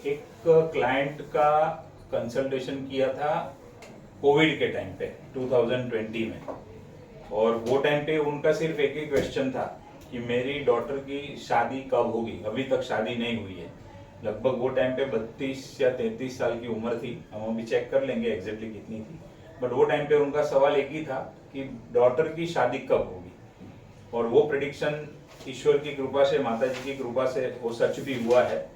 एक क्लाइंट का कंसल्टेशन किया था कोविड के टाइम पे 2020 में, और वो टाइम पे उनका सिर्फ एक ही क्वेश्चन था कि मेरी डॉटर की शादी कब होगी। अभी तक शादी नहीं हुई है। लगभग वो टाइम पे 32 या 33 साल की उम्र थी, हम अभी चेक कर लेंगे एग्जैक्टली कितनी थी, बट वो टाइम पे उनका सवाल एक ही था कि डॉटर की शादी कब होगी। और वो प्रिडिक्शन ईश्वर की कृपा से, माता जी की कृपा से वो सच भी हुआ है।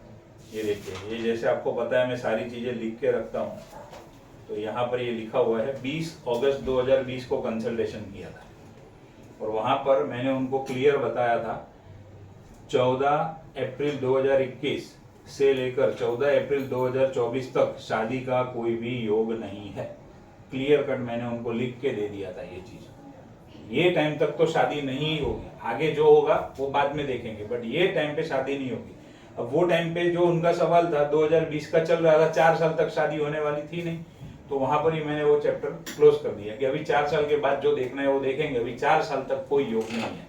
ये देखिए, ये जैसे आपको पता है मैं सारी चीजें लिख के रखता हूँ, तो यहाँ पर ये लिखा हुआ है 20 अगस्त 2020 को कंसल्टेशन किया था, और वहां पर मैंने उनको क्लियर बताया था 14 अप्रैल 2021 से लेकर 14 अप्रैल 2024 तक शादी का कोई भी योग नहीं है। क्लियर कट मैंने उनको लिख के दे दिया था ये चीज। ये टाइम तक तो शादी नहीं होगी, आगे जो होगा वो बाद में देखेंगे, बट ये टाइम पे शादी नहीं होगी। अब वो टाइम पे जो उनका सवाल था 2020 का चल रहा था, 4 साल तक शादी होने वाली थी नहीं, तो वहां पर ही मैंने वो चैप्टर क्लोज कर दिया कि अभी 4 साल के बाद जो देखना है वो देखेंगे, अभी 4 साल तक कोई योग नहीं है।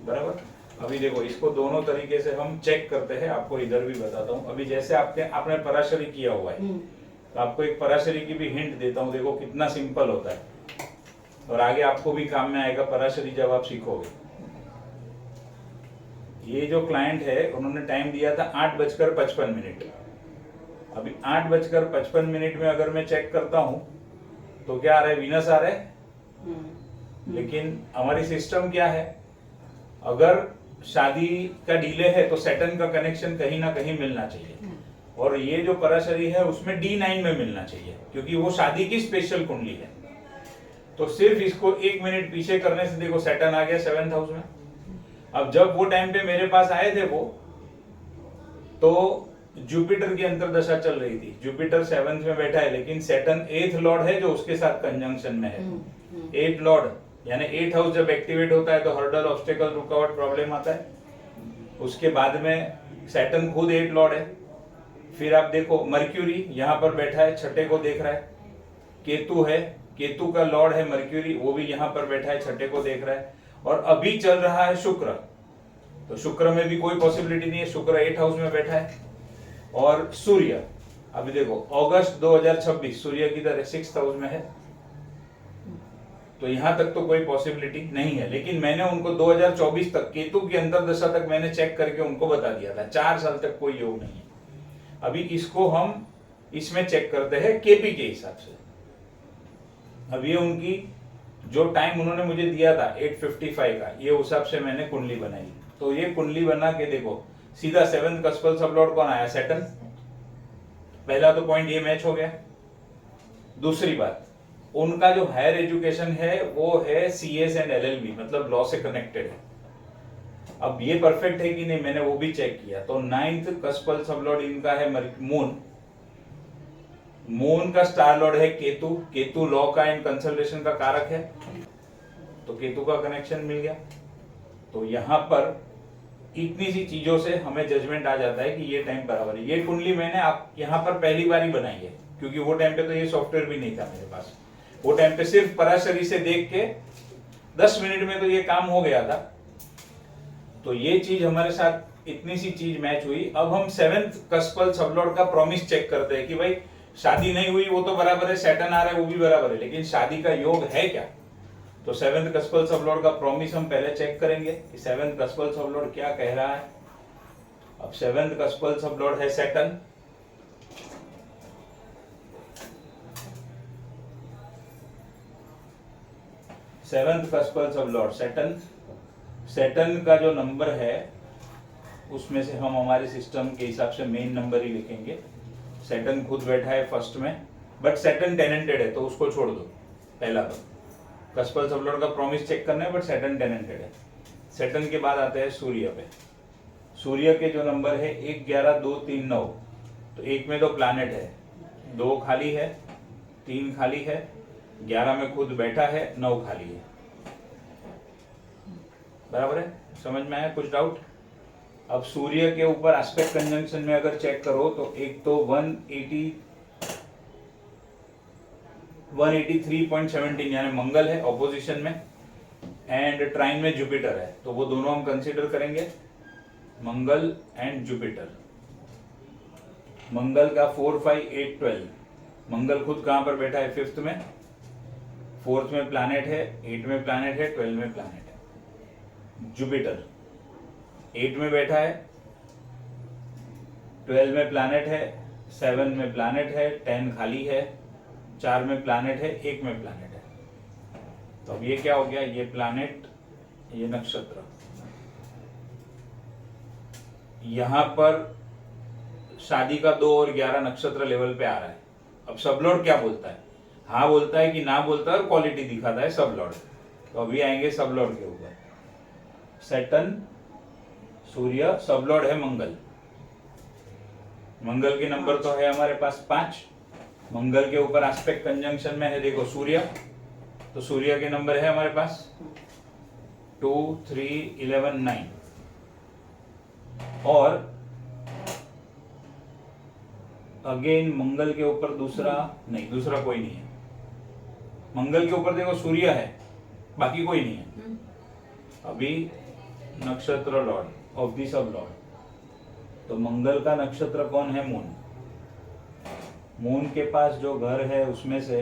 बराबर। अभी देखो, इसको दोनों तरीके से हम चेक करते हैं, आपको इधर भी बताता हूँ। अभी जैसे आपने पराशरी किया हुआ है, तो आपको एक पराशरी की भी हिंट देता हूँ। देखो कितना सिंपल होता है, और आगे आपको भी काम में आएगा पराशरी जब आप सीखोगे। ये जो क्लाइंट है उन्होंने टाइम दिया था 8:55। अभी 8:55 में अगर मैं चेक करता हूं तो क्या आ रहा है, वीनस आ रहा है। लेकिन हमारी सिस्टम क्या है, अगर शादी का डिले है तो सैटर्न का कनेक्शन कहीं ना कहीं मिलना चाहिए, और ये जो पराशरी है उसमें D9 में मिलना चाहिए, क्योंकि वो शादी की स्पेशल कुंडली है। तो सिर्फ इसको 1 मिनट पीछे करने से देखो सैटर्न आ गया 7th हाउस में। अब जब वो टाइम पे मेरे पास आए थे वो, तो जुपिटर की अंतरदशा चल रही थी। जुपिटर 7th में बैठा है, लेकिन सैटर्न 8th लॉर्ड है जो उसके साथ कंजंक्शन में है। 8th लॉर्ड यानी 8th हाउस जब एक्टिवेट होता है तो हर्डल, ऑब्स्टेकल, रुकावट, प्रॉब्लम आता है। उसके बाद में सैटर्न खुद 8th लॉर्ड है। फिर आप देखो मर्क्यूरी यहाँ पर बैठा है, छठे को देख रहा है। केतु है, केतु का लॉर्ड है मर्क्यूरी, वो भी यहाँ पर बैठा है, छठे को देख रहा है। और अभी चल रहा है शुक्र, तो शुक्र में भी कोई पॉसिबिलिटी नहीं है, शुक्र 8th हाउस में बैठा है। और सूर्य, अभी देखो अगस्त 2026 सूर्य की तरह 6th हाउस में है, तो यहां तक तो कोई पॉसिबिलिटी नहीं है। लेकिन मैंने उनको 2024 तक केतु की अंतरदशा तक मैंने चेक करके उनको बता दिया था 4 साल तक कोई योग नहीं है। अभी इसको हम इसमें चेक करते हैं केपी के हिसाब से। अब ये उनकी जो टाइम उन्होंने मुझे दिया था 8:55 का, ये उस हिसाब से मैंने कुंडली बनाई। तो ये कुंडली बना के देखो, सीधा 7th कस्पल सबलॉर्ड कौन आया, सैटर्न। पहला तो पॉइंट ये मैच हो गया। दूसरी बात, उनका जो हायर एजुकेशन है वो है CS एंड LLB, मतलब लॉ से कनेक्टेड है। अब ये परफेक्ट है कि नहीं मैंने वो भी चेक किया, तो 9th कस्पल सबलॉर्ड इनका है मून। मून का स्टार लॉर्ड है केतु। केतु लॉ का एंड कंसल्टेशन का कारक है, तो केतु का कनेक्शन मिल गया। तो यहां पर इतनी सी चीजों से हमें जजमेंट आ जाता है कि ये टाइम बराबर है। ये कुंडली मैंने आप यहाँ पर पहली बार ही बनाई है, क्योंकि वो टाइम पे तो ये सॉफ्टवेयर भी नहीं था मेरे पास। वो टाइम पे सिर्फ पराशरी से देख के 10 मिनट में तो ये काम हो गया था। तो ये चीज हमारे साथ इतनी सी चीज मैच हुई। अब हम 7th कस्पल सबलॉर्ड का प्रॉमिस चेक करते हैं कि भाई शादी नहीं हुई वो तो बराबर है, सैटर्न आ रहा है वो भी बराबर है, लेकिन शादी का योग है क्या। तो 7th कस्पल सबलॉर्ड का प्रॉमिस हम पहले चेक करेंगे कि 7th कस्पल सबलॉर्ड क्या कह रहा है। अब 7th कस्पल सबलॉर्ड है Saturn. Seventh कस्पल sublord Saturn. Saturn का जो नंबर है उसमें से हम हमारे सिस्टम के हिसाब से मेन नंबर ही लिखेंगे। सैटर्न खुद बैठा है फर्स्ट में, बट सैटर्न टेनेंटेड है तो उसको छोड़ दो। पहला तो कस्पल सबलॉर्ड का प्रॉमिस चेक करना है, बट सैटर्न टेनेंटेड है। सैटर्न के बाद आते हैं सूर्य पे। सूर्य के जो नंबर है 1, 11, 2, 3, 9, तो 1 में तो प्लैनेट है, 2 खाली है, 3 खाली है, 11 में खुद बैठा है, 9 खाली है। बराबर है, समझ में आया कुछ डाउट। अब सूर्य के ऊपर एस्पेक्ट कंजंक्शन में अगर चेक करो तो एक तो 183.17 यानी मंगल है ऑपोजिशन में, एंड ट्राइन में जुपिटर है, तो वो दोनों हम कंसीडर करेंगे, मंगल एंड जुपिटर। मंगल का 4, 5, 8, 12। मंगल खुद कहां पर बैठा है? 5th में, 4th में प्लैनेट है, 8 में प्लैनेट है, 12 में प्लैनेट है। जुपिटर 8 में बैठा है, 12 में प्लैनेट है, 7 में प्लैनेट है, 10 खाली है, 4 में प्लैनेट है, 1 में प्लैनेट है। तो अब ये क्या हो गया? ये प्लैनेट, ये नक्षत्र, यहां पर शादी का 2 और 11 नक्षत्र लेवल पे आ रहा है। अब सब लॉर्ड क्या बोलता है? हाँ बोलता है कि ना बोलता है, और क्वालिटी दिखाता है सब लॉर्ड। तो अभी आएंगे सब लॉर्ड के ऊपर। सैटर्न, सूर्य, सब लॉर्ड है मंगल। मंगल के नंबर तो है हमारे पास 5। मंगल के ऊपर एस्पेक्ट कंजंक्शन में है देखो सूर्य, तो सूर्य के नंबर है हमारे पास 2, 3, 11, 9। और अगेन मंगल के ऊपर दूसरा नहीं, दूसरा कोई नहीं है। मंगल के ऊपर देखो सूर्य है, बाकी कोई नहीं है। अभी नक्षत्र लॉर्ड ऑफ दी सब लॉर्ड, तो मंगल का नक्षत्र कौन है? मून। मून के पास जो घर है उसमें से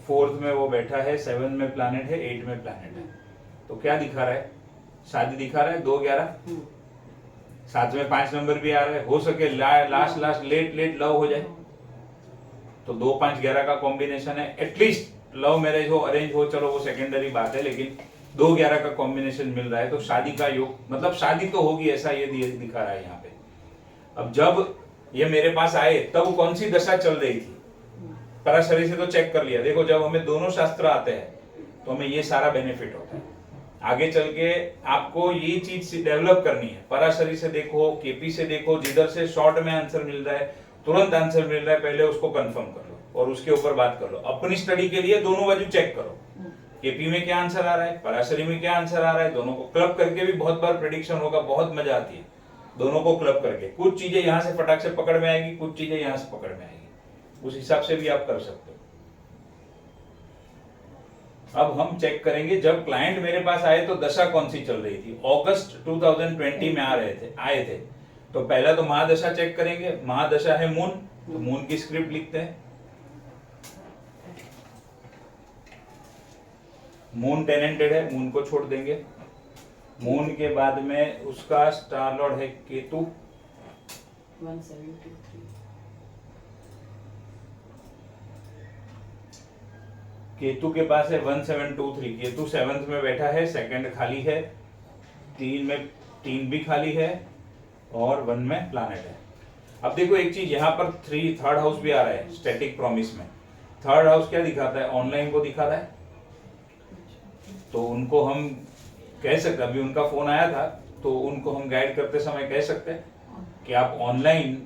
4th में वो बैठा है, 7 में प्लैनेट है, 8 में प्लैनेट है। तो क्या दिखा रहा है? शादी दिखा रहा है 2, 11। साथ में 5 नंबर भी आ रहा है। हो सके लास्ट लेट लव हो जाए, तो 2, 5, 11 का कॉम्बिनेशन है। एटलीस्ट लव मैरिज हो, अरेंज हो, चलो वो सेकेंडरी बात है, लेकिन 2, 11 का कॉम्बिनेशन मिल रहा है, तो शादी का योग, मतलब शादी तो होगी, ऐसा ये दिखा रहा है यहाँ पे। अब जब ये मेरे पास आए तब कौन सी दशा चल रही थी? पराशरी से तो चेक कर लिया। देखो जब हमें दोनों शास्त्र आते हैं तो हमें ये सारा बेनिफिट होता है। आगे चल के आपको ये चीज डेवलप करनी है। पराशरी से देखो, केपी से देखो, जिधर से शॉर्ट में आंसर मिल रहा है, तुरंत आंसर मिल रहा है, पहले उसको कंफर्म कर लो और उसके ऊपर बात कर लो। अपनी स्टडी के लिए दोनों बाजू चेक करो, केपी में क्या आंसर आ रहा है, पराशरी में क्या आंसर आ रहा है, दोनों को क्लब करके भी बहुत बार प्रेडिक्शन होगा, बहुत मजा आती है दोनों को क्लब करके। कुछ चीजें यहाँ से फटाक से पकड़ में आएगी, कुछ चीजें यहाँ से पकड़ में आएगी, उस हिसाब से भी आप कर सकते हो। अब हम चेक करेंगे जब क्लाइंट मेरे पास आए तो दशा कौन सी चल रही थी। अगस्त 2020 में आए थे। तो पहला तो महादशा चेक करेंगे। महादशा है मून, तो मून की स्क्रिप्ट लिखते हैं। मून टेनेंटेड है, मून को छोड़ देंगे। मून के बाद में उसका स्टार लॉर्ड है केतु, 1723। केतु के पास है 1723। केतु 7th में बैठा है, 2nd खाली है, 3 भी खाली है और 1 में प्लैनेट है। अब देखो एक चीज यहाँ पर 3rd हाउस भी आ रहा है स्टैटिक प्रॉमिस में। 3rd हाउस क्या दिखाता है? ऑनलाइन को दिखाता है। तो उनको हम कह सकते, अभी उनका फोन आया था तो उनको हम गाइड करते समय कह सकते हैं कि आप ऑनलाइन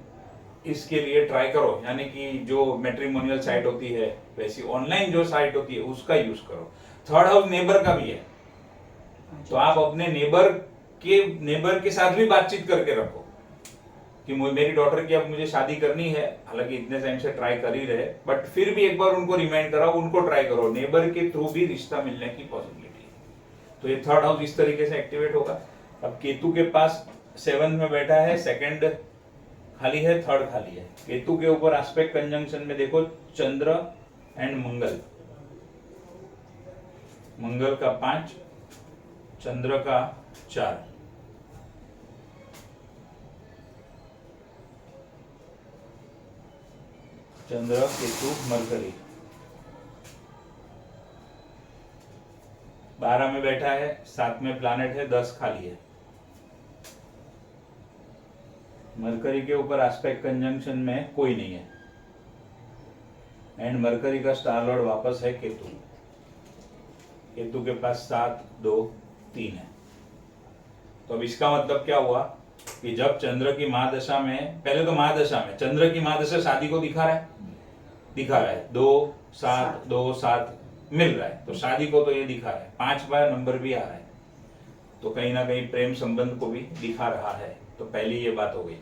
इसके लिए ट्राई करो, यानी कि जो मैट्रिमोनियल साइट होती है वैसी ऑनलाइन जो साइट होती है उसका यूज करो। 3rd हाउस नेबर का भी है, तो आप अपने नेबर के साथ भी बातचीत करके रखो कि मेरी डॉटर की अब मुझे शादी करनी है। हालांकि इतने टाइम से ट्राई कर ही रहे, बट फिर भी एक बार उनको रिमाइंड कराओ, उनको ट्राई करो। नेबर के थ्रू भी रिश्ता मिलने की पॉसिबिलिटी है। तो ये 3rd हाउस इस तरीके से एक्टिवेट होगा। अब केतु के पास 7th में बैठा है, 2nd खाली है, 3rd खाली है। केतु के ऊपर एस्पेक्ट कंजंक्शन में देखो चंद्र एंड मंगल। मंगल का 5, चंद्र का 4। चंद्र, केतु, मरकरी 12 में बैठा है, 7 में प्लैनेट है, 10 खाली है। मरकरी के ऊपर एस्पेक्ट कंजंक्शन में कोई नहीं है एंड मरकरी का स्टार लॉर्ड वापस है केतु। केतु के पास 7, 2, 3 है। तो अब इसका मतलब क्या हुआ कि जब चंद्र की महादशा में, पहले तो महादशा में चंद्र की महादशा शादी को दिखा रहा है 2, 7, 2, 7 मिल रहा है, तो शादी को तो ये दिखा रहा है। 5 बार नंबर भी आ रहा है, तो कहीं ना कहीं प्रेम संबंध को भी दिखा रहा है। तो पहली ये बात हो गई।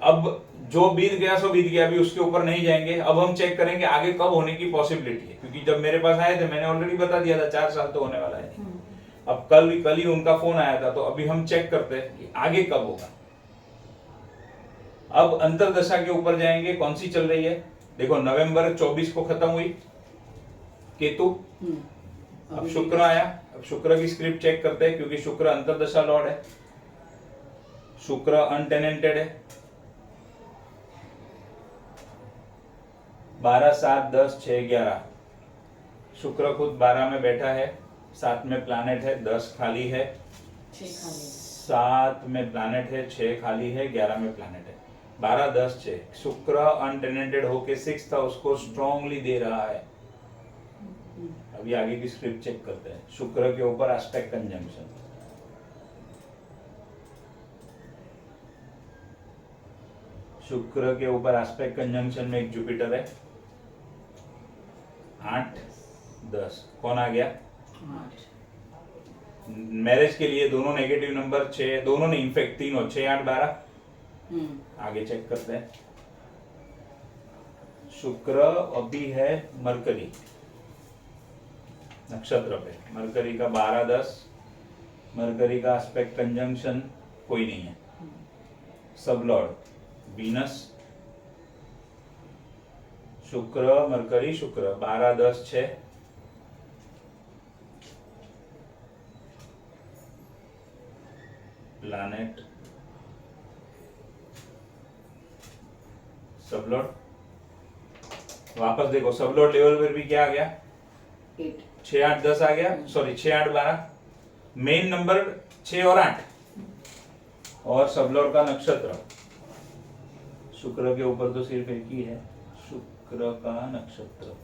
अब जो बीत गया सो बीत गया, अभी उसके ऊपर नहीं जाएंगे। अब हम चेक करेंगे आगे कब होने की पॉसिबिलिटी है, क्योंकि जब मेरे पास आए थे मैंने ऑलरेडी बता दिया था 4 साल तो होने वाला है। अब कल ही उनका फोन आया था, तो अभी हम चेक करते हैं कि आगे कब होगा। अब अंतरदशा के ऊपर जाएंगे, कौन सी चल रही है? देखो नवंबर 24 को खत्म हुई केतु, अब शुक्र आया। अब शुक्र की स्क्रिप्ट चेक करते हैं क्योंकि शुक्र अंतरदशा लॉर्ड है, शुक्र अनटेनेंटेड है। 12, 7, 10, 6, 11, शुक्र खुद 12 में बैठा है, 7 में प्लैनेट है, 10 खाली है, 7 में प्लैनेट है, 6 खाली है, 11 में प्लैनेट है, 12, 10, 6। शुक्र अनटेनेंटेड होके 6th हाउस को स्ट्रांगली दे रहा है। अभी आगे की स्क्रिप्ट चेक करते हैं। शुक्र के ऊपर एस्पेक्ट कंजंक्शन, शुक्र के ऊपर एस्पेक्ट कंजंक्शन में एक जुपिटर है, 8, 10, कौन आ गया? 8। मैरिज के लिए दोनों नेगेटिव नंबर 6, दोनों नहीं इनफेक्ट तीनों, 6, 8, 12। आगे चेक करते हैं। शुक्र अभी है मरकरी नक्षत्र पे, मरकरी का 12, 10, मरकरी का एस्पेक्ट कंजंक्शन कोई नहीं है। सब लॉर्ड वीनस, शुक्र मरकरी शुक्र 12, 10, 6, प्लैनेट सबलॉर्ड। वापस देखो सबलॉर्ड लेवल पर भी क्या आ गया? 8, 6, 8, 10 आ गया, सॉरी 6, 8, 12। मेन नंबर 6 और 8 और सबलॉर्ड का नक्षत्र। शुक्र के ऊपर तो सिर्फ एक ही है, शुक्र का नक्षत्र।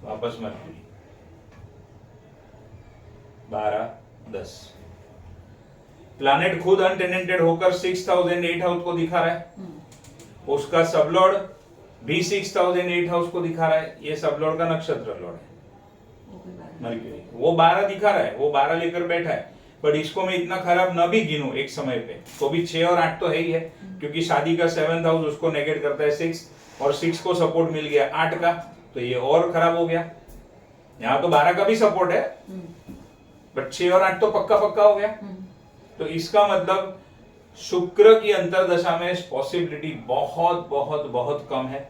वापस मरकरी 12, 10। प्लैनेट खुद अनटेनेंटेड होकर 6th house and 8th house को दिखा रहा है, उसका सबलॉर्ड भी 6th house and 8th house को दिखा रहा है। ये सबलॉर्ड का नक्षत्र लॉर्ड है मरकरी, वो 12 दिखा रहा है, वो 12 लेकर बैठा है। बट इसको मैं इतना खराब न भी गिनूं एक समय पे, तो भी 6 और 8 तो है ही है, क्योंकि शादी का 7th हाउस उसको नेगेट करता है 6, और 6 को सपोर्ट मिल गया 8 का, तो ये और खराब हो गया। यहाँ तो 12 का भी सपोर्ट है, बट 6 और 8 तो पक्का पक्का हो गया। तो इसका मतलब शुक्र की अंतरदशा में पॉसिबिलिटी बहुत बहुत बहुत कम है।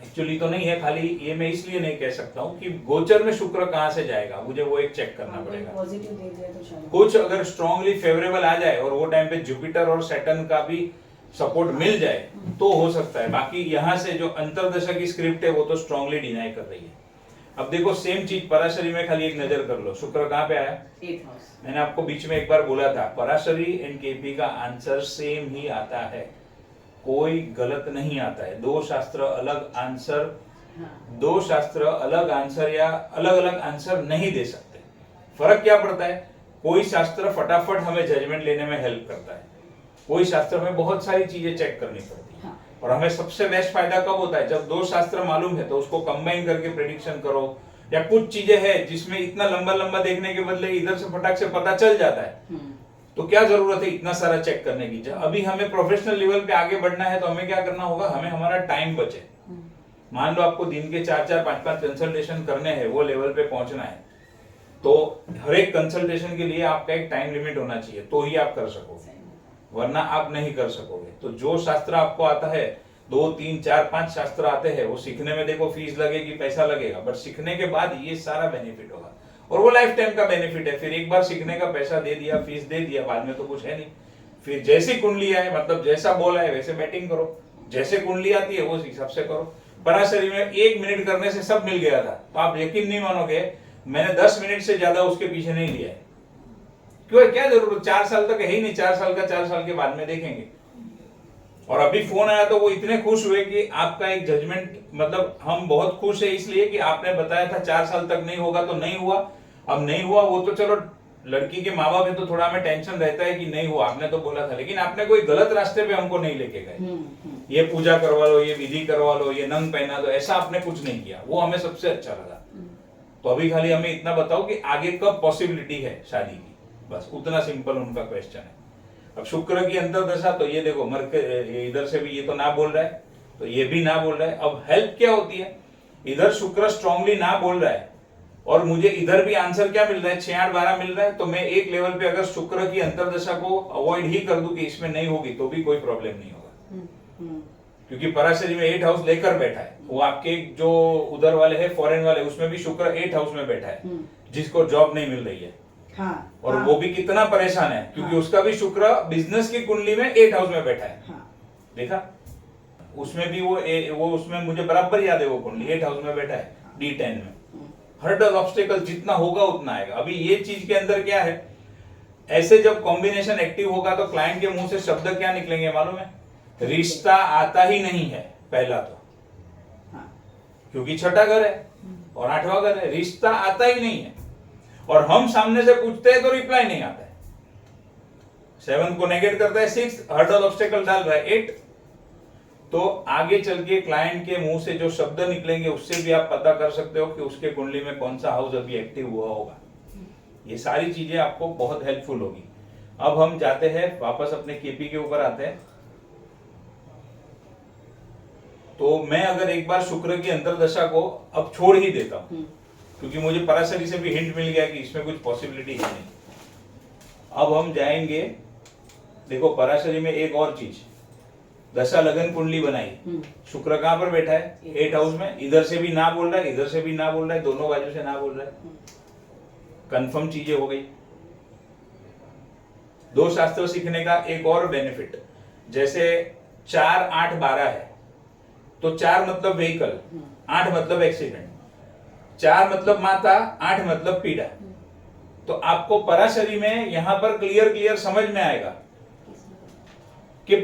एक्चुअली तो नहीं है, खाली ये मैं इसलिए नहीं कह सकता हूँ कि गोचर में शुक्र कहाँ से जाएगा, मुझे वो एक चेक करना पड़ेगा। पॉजिटिव दे दिया तो शायद कुछ अगर स्ट्रांगली फेवरेबल आ जाए और वो टाइम पे जुपिटर और सैटर्न का भी सपोर्ट मिल जाए तो हो सकता है। बाकी यहाँ से जो अंतरदशा की स्क्रिप्ट है वो तो स्ट्रांगली डिनाई कर रही है। अब देखो सेम चीज पराशरी में खाली एक नजर कर लो, शुक्र कहाँ पे आया? 8th house. मैंने आपको बीच में एक बार बोला था, पराशरी एंड केपी का आंसर सेम ही आता है, कोई गलत नहीं आता है। दो शास्त्र अलग आंसर, दो शास्त्र अलग आंसर या अलग अलग आंसर नहीं दे सकते। फर्क क्या पड़ता है? कोई शास्त्र फटाफट हमें जजमेंट लेने में हेल्प करता है, कोई शास्त्र में बहुत सारी चीजें चेक करनी पड़ती है। और हमें सबसे बेस्ट फायदा कब होता है? जब दो शास्त्र मालूम है तो उसको कंबाइन करके प्रेडिक्शन करो, या कुछ चीजें हैं जिसमें इतना लंबा लंबा देखने के बदले इधर से फटाक से पता चल जाता है, तो क्या जरूरत है इतना सारा चेक करने की? अभी हमें प्रोफेशनल लेवल पे आगे बढ़ना है तो हमें क्या करना होगा? हमें हमारा टाइम बचे। मान लो आपको दिन के 4-4, 5-5 कंसल्टेशन करने हैं, वो लेवल पे पहुंचना है, तो हर एक कंसल्टेशन के लिए आपका एक टाइम लिमिट होना चाहिए, तो ही आप कर सकोगे, वरना आप नहीं कर सकोगे। तो जो शास्त्र आपको आता है, 2, 3, 4, 5 शास्त्र आते हैं, वो सीखने में देखो फीस लगेगी, पैसा लगेगा, बट सीखने के बाद ये सारा बेनिफिट होगा, और वो लाइफ टाइम का बेनिफिट है। फिर एक बार सीखने का पैसा दे दिया, फीस दे दिया, बाद में तो कुछ है नहीं। फिर जैसी कुंडली आए, मतलब जैसा बोला है वैसे बैटिंग करो, जैसे कुंडली आती है वो हिसाब से करो। पराशरी में 1 मिनट करने से सब मिल गया था, तो आप यकीन नहीं मानोगे, मैंने 10 मिनट से ज्यादा उसके पीछे नहीं लिया है। क्यों? क्या जरूरत? 4 साल तक है ही नहीं, 4 साल का 4 साल के बाद में देखेंगे। और अभी फोन आया तो वो इतने खुश हुए कि आपका एक जजमेंट, मतलब हम बहुत खुश है इसलिए कि आपने बताया था 4 साल तक नहीं होगा, तो नहीं हुआ। अब नहीं हुआ वो तो चलो, लड़की के माँ बाप है तो थोड़ा हमें टेंशन रहता है कि नहीं हुआ, आपने तो बोला था, लेकिन आपने कोई गलत रास्ते पे हमको नहीं लेके गए। ये पूजा करवा लो, ये विधि करवा लो, ये नंग पहना दो, ऐसा आपने कुछ नहीं किया, वो हमें सबसे अच्छा लगा। तो अभी खाली हमें इतना बताओ कि आगे कब पॉसिबिलिटी है शादी की, बस उतना सिंपल उनका क्वेश्चन है। अब शुक्र की अंतरदशा, तो ये देखो इधर से भी ये तो ना बोल रहा है, तो ये भी ना बोल रहा है। अब हेल्प क्या होती है? इधर शुक्र स्ट्रांगली ना बोल रहा है, और मुझे इधर भी आंसर क्या मिल रहा है, 6 8 12 मिल रहा है, तो मैं एक लेवल पे अगर शुक्र की अंतर्दशा को अवॉइड ही कर दूं कि इसमें नहीं होगी तो भी कोई प्रॉब्लम नहीं होगा, क्योंकि पराशरी में 8 हाउस लेकर बैठा है। वो आपके जो उधर वाले है फॉरेन वाले, उसमें भी शुक्र 8 हाउस में बैठा है, जिसको जॉब नहीं मिल रही है। हाँ, और हाँ, वो भी कितना परेशान है, क्योंकि हाँ, उसका भी शुक्र बिजनेस की कुंडली में 8 हाउस में बैठा है। हाँ, देखा, उसमें भी वो उसमें मुझे बराबर याद है, वो कुंडली 8 हाउस में बैठा है D10 में। हर्डल ऑब्स्टेकल जितना होगा उतना आएगा। अभी ये चीज के अंदर क्या है, ऐसे जब कॉम्बिनेशन एक्टिव होगा तो क्लाइंट के मुंह से शब्द क्या निकलेंगे मालूम है, रिश्ता आता ही नहीं है पहला तो, हाँ, क्योंकि छठा घर है और 8वां घर है, रिश्ता आता ही नहीं है। और हम सामने से पूछते हैं तो रिप्लाई नहीं आता है। 7 को नेगेट करता है 6, हर्डल ऑब्स्टेकल डाल रहा है 8, तो आगे चल के क्लाइंट के मुंह से जो शब्द निकलेंगे उससे भी आप पता कर सकते हो कि उसके कुंडली में कौन सा हाउस अभी एक्टिव हुआ होगा। ये सारी चीजें आपको बहुत हेल्पफुल होगी। अब हम जाते हैं वापस अपने केपी के ऊपर आते हैं। तो मैं अगर एक बार शुक्र की अंतर्दशा को अब छोड़ ही देता हूं, क्योंकि मुझे पराशरी से भी हिंट मिल गया कि इसमें कुछ पॉसिबिलिटी है नहीं। अब हम जाएंगे, देखो पराशरी में एक और चीज, दशा लगन कुंडली बनाई, शुक्र कहां पर बैठा है, 8 हाउस में। इधर से भी ना बोल रहा है, इधर से भी ना बोल रहा है, दोनों बाजू से ना बोल रहा है। कंफर्म चीजें हो गई। दो शास्त्र सीखने का एक और बेनिफिट, जैसे 4 8 12 है, तो 4 मतलब व्हीकल, 8 मतलब एक्सीडेंट, 4 मतलब माता, 8 मतलब पीड़ा। तो आपको पराशरी में यहां पर क्लियर समझ में आएगा कि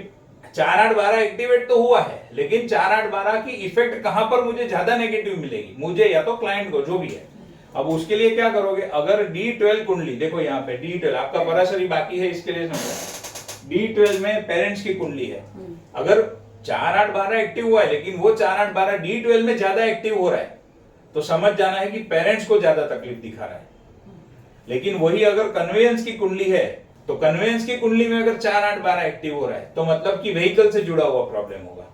4 8 12 एक्टिवेट तो हुआ है, लेकिन 4 8 12 की इफेक्ट कहां पर मुझे ज्यादा नेगेटिव मिलेगी, मुझे या तो क्लाइंट को, जो भी है। अब उसके लिए क्या करोगे, अगर D12 कुंडली, देखो यहाँ पे D12 आपका पराशरी बाकी है, इसके लिए समझो, D12 में पेरेंट्स की कुंडली है। अगर 4 8 12 एक्टिव हुआ है, लेकिन वो 4 8 12 D12 में ज्यादा एक्टिव हो रहा है, तो समझ जाना है कि पेरेंट्स को ज्यादा तकलीफ दिखा रहा है। लेकिन वही अगर कन्वेयंस की कुंडली है, तो कन्वेयंस की कुंडली में अगर 4 8 12 एक्टिव हो रहा है, तो मतलब कि व्हीकल से जुड़ा हुआ प्रॉब्लम होगा।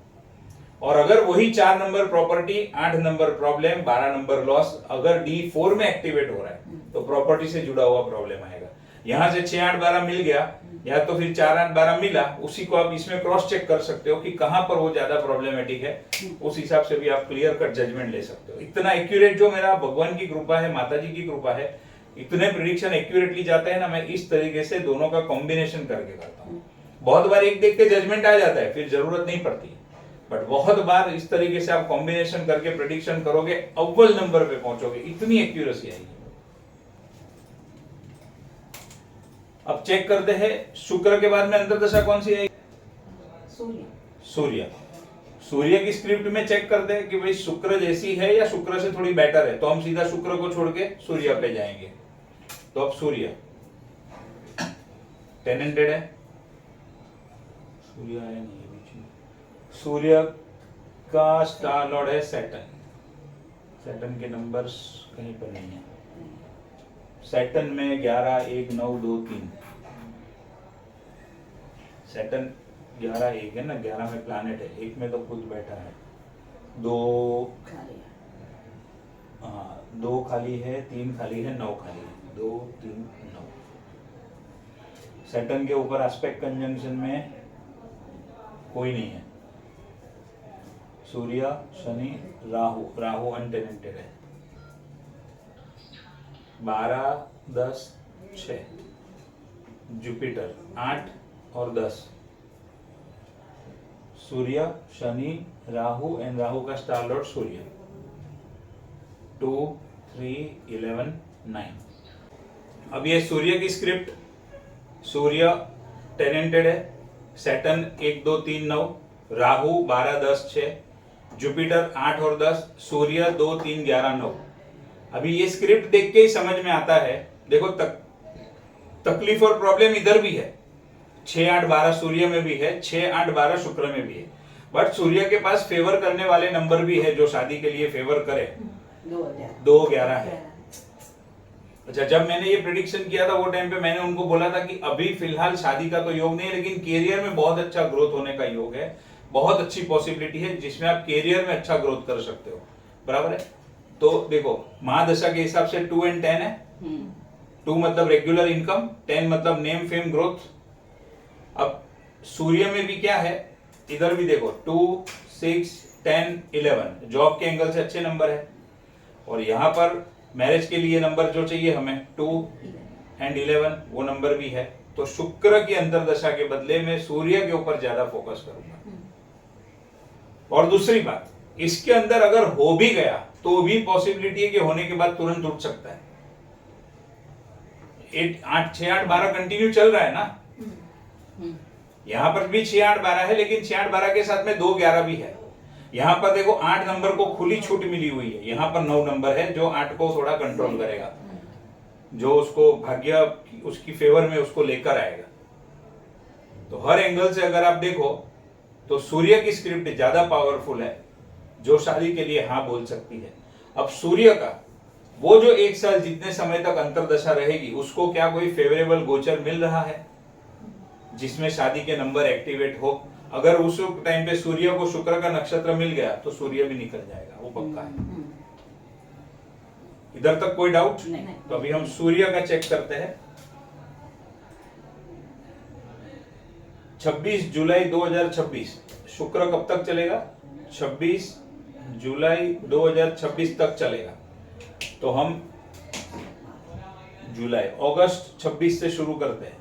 और अगर वही 4 number property, 8 number problem, 12 number loss अगर D4 में एक्टिवेट हो रहा है, तो प्रॉपर्टी से जुड़ा हुआ प्रॉब्लम आएगा। यहां से 6 8 12 मिल गया, या तो फिर 4 8 12 मिला, उसी को आप इसमें क्रॉस चेक कर सकते हो कि कहां पर वो ज्यादा प्रॉब्लमेटिक है। उस हिसाब से भी आप क्लियर कट जजमेंट ले सकते हो। इतना एक्यूरेट जो मेरा भगवान की कृपा है, माता जी की कृपा है, इतने प्रिडिक्शन एक्यूरेटली जाते हैं ना, मैं इस तरीके से दोनों का कॉम्बिनेशन करके करता हूँ। बहुत बार एक देख के जजमेंट आ जाता है, फिर जरूरत नहीं पड़ती, बट बहुत बार इस तरीके से आप कॉम्बिनेशन करके प्रेडिक्शन करोगे, अव्वल नंबर पे पहुंचोगे, इतनी एक्यूरेसी आएगी। अब चेक करते हैं शुक्र के बाद में अंतर्दशा कौन सी आएगी, सूर्य। सूर्य की स्क्रिप्ट में चेक करते हैं कि भाई शुक्र जैसी है या शुक्र से थोड़ी बेटर है, तो हम सीधा शुक्र को छोड़ के सूर्य पे जाएंगे। तो अब सूर्य टेनेंटेड है, सूर्य है नहीं बीच में, सूर्य का स्टार लॉर्ड है सैटर्न। सैटर्न के नंबर्स कहीं पर नहीं है। सैटर्न में 11 1 9 2 3, सैटर्न 11 1 है ना, 11 में प्लैनेट है, 1 में तो खुद बैठा है, 2 हाँ 2 खाली है, 3 खाली है, 9 खाली है, 2 3 9। सैटर्न के ऊपर एस्पेक्ट कंजंक्शन में कोई नहीं है। सूर्य शनि राहु अनटेनेंटेड है। 12 10 6, जुपिटर 8 और 10, सूर्य शनि राहु एंड राहु का स्टार लॉर्ड सूर्य, 2 3 11 9। अब ये सूर्य की स्क्रिप्ट, सूर्य टेनेंटेड है, सैटर्न 1 2 3 9, राहु 12 10 6, जुपिटर 8 और 10, सूर्य 2 3 11 9। अभी ये स्क्रिप्ट देख के ही समझ में आता है, देखो तकलीफ और प्रॉब्लम इधर भी है, 6 8 12 सूर्य में भी है, 6 8 12 शुक्र में भी है, बट सूर्य के पास फेवर करने वाले नंबर भी है, जो शादी के लिए फेवर करे, 2 11 है। अच्छा, जब मैंने ये प्रेडिक्शन किया था वो टाइम पे मैंने उनको बोला था कि अभी फिलहाल शादी का तो योग नहीं है, लेकिन कैरियर में बहुत अच्छा ग्रोथ होने का योग है, बहुत अच्छी पॉसिबिलिटी है जिसमें आप कैरियर में अच्छा ग्रोथ कर सकते हो, बराबर है। तो देखो महादशा के हिसाब से 2 and 10 है। 2 मतलब रेगुलर इनकम, 10 मतलब नेम फेम ग्रोथ। अब सूर्य में भी क्या है, इधर भी देखो 2, 6, 10, 11 जॉब के एंगल से अच्छे नंबर है। और यहाँ पर मैरिज के लिए नंबर जो चाहिए हमें 2 and 11 वो नंबर भी है। तो शुक्र की अंतरदशा के बदले में सूर्य के ऊपर ज्यादा फोकस करूंगा। और दूसरी बात, इसके अंदर अगर हो भी गया तो भी पॉसिबिलिटी है कि होने के बाद तुरंत उठ सकता है। 8, 6, 8, 12 कंटिन्यू चल रहा है ना। यहां पर भी 6, 8, 12 है, लेकिन 6, 8, 12 के साथ में 2, 11 भी है। यहां पर देखो 8 नंबर को खुली छूट मिली हुई है, यहां पर 9 नंबर है जो 8 को थोड़ा कंट्रोल करेगा, जो उसको भाग्य उसकी फेवर में उसको लेकर आएगा। तो हर एंगल से अगर आप देखो तो सूर्य की स्क्रिप्ट ज्यादा पावरफुल है, जो शादी के लिए हाँ बोल सकती है। अब सूर्य का वो जो 1 साल जितने समय तक अंतरदशा रहेगी, उसको क्या कोई फेवरेबल गोचर मिल रहा है जिसमें शादी के नंबर एक्टिवेट हो? अगर उस टाइम पे सूर्य को शुक्र का नक्षत्र मिल गया तो सूर्य भी निकल जाएगा, वो पक्का है। इधर तक कोई डाउट नहीं। तो अभी हम सूर्य का चेक करते हैं। 26 जुलाई 2026 शुक्र कब तक चलेगा? 26 जुलाई 2026 तक चलेगा। तो हम जुलाई, अगस्त 26 से शुरू करते हैं।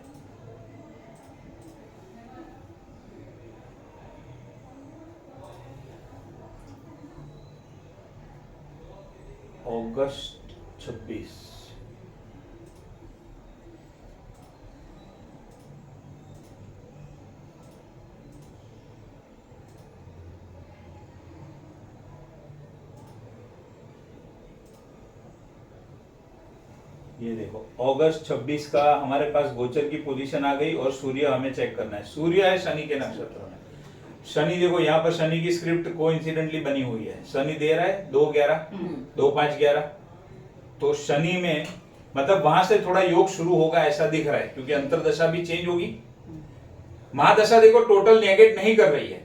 अगस्त 26 ये देखो अगस्त 26 का हमारे पास गोचर की पोजीशन आ गई और सूर्य हमें चेक करना है। सूर्य है शनि के नक्षत्र में। शनि देखो यहाँ पर शनि की स्क्रिप्ट कोइंसिडेंटली बनी हुई है। शनि दे रहा है 2, 11, 2, 5, 11। तो शनि में मतलब वहां से थोड़ा योग शुरू होगा ऐसा दिख रहा है, क्योंकि अंतरदशा भी चेंज होगी। महादशा देखो टोटल नेगेट नहीं कर रही है,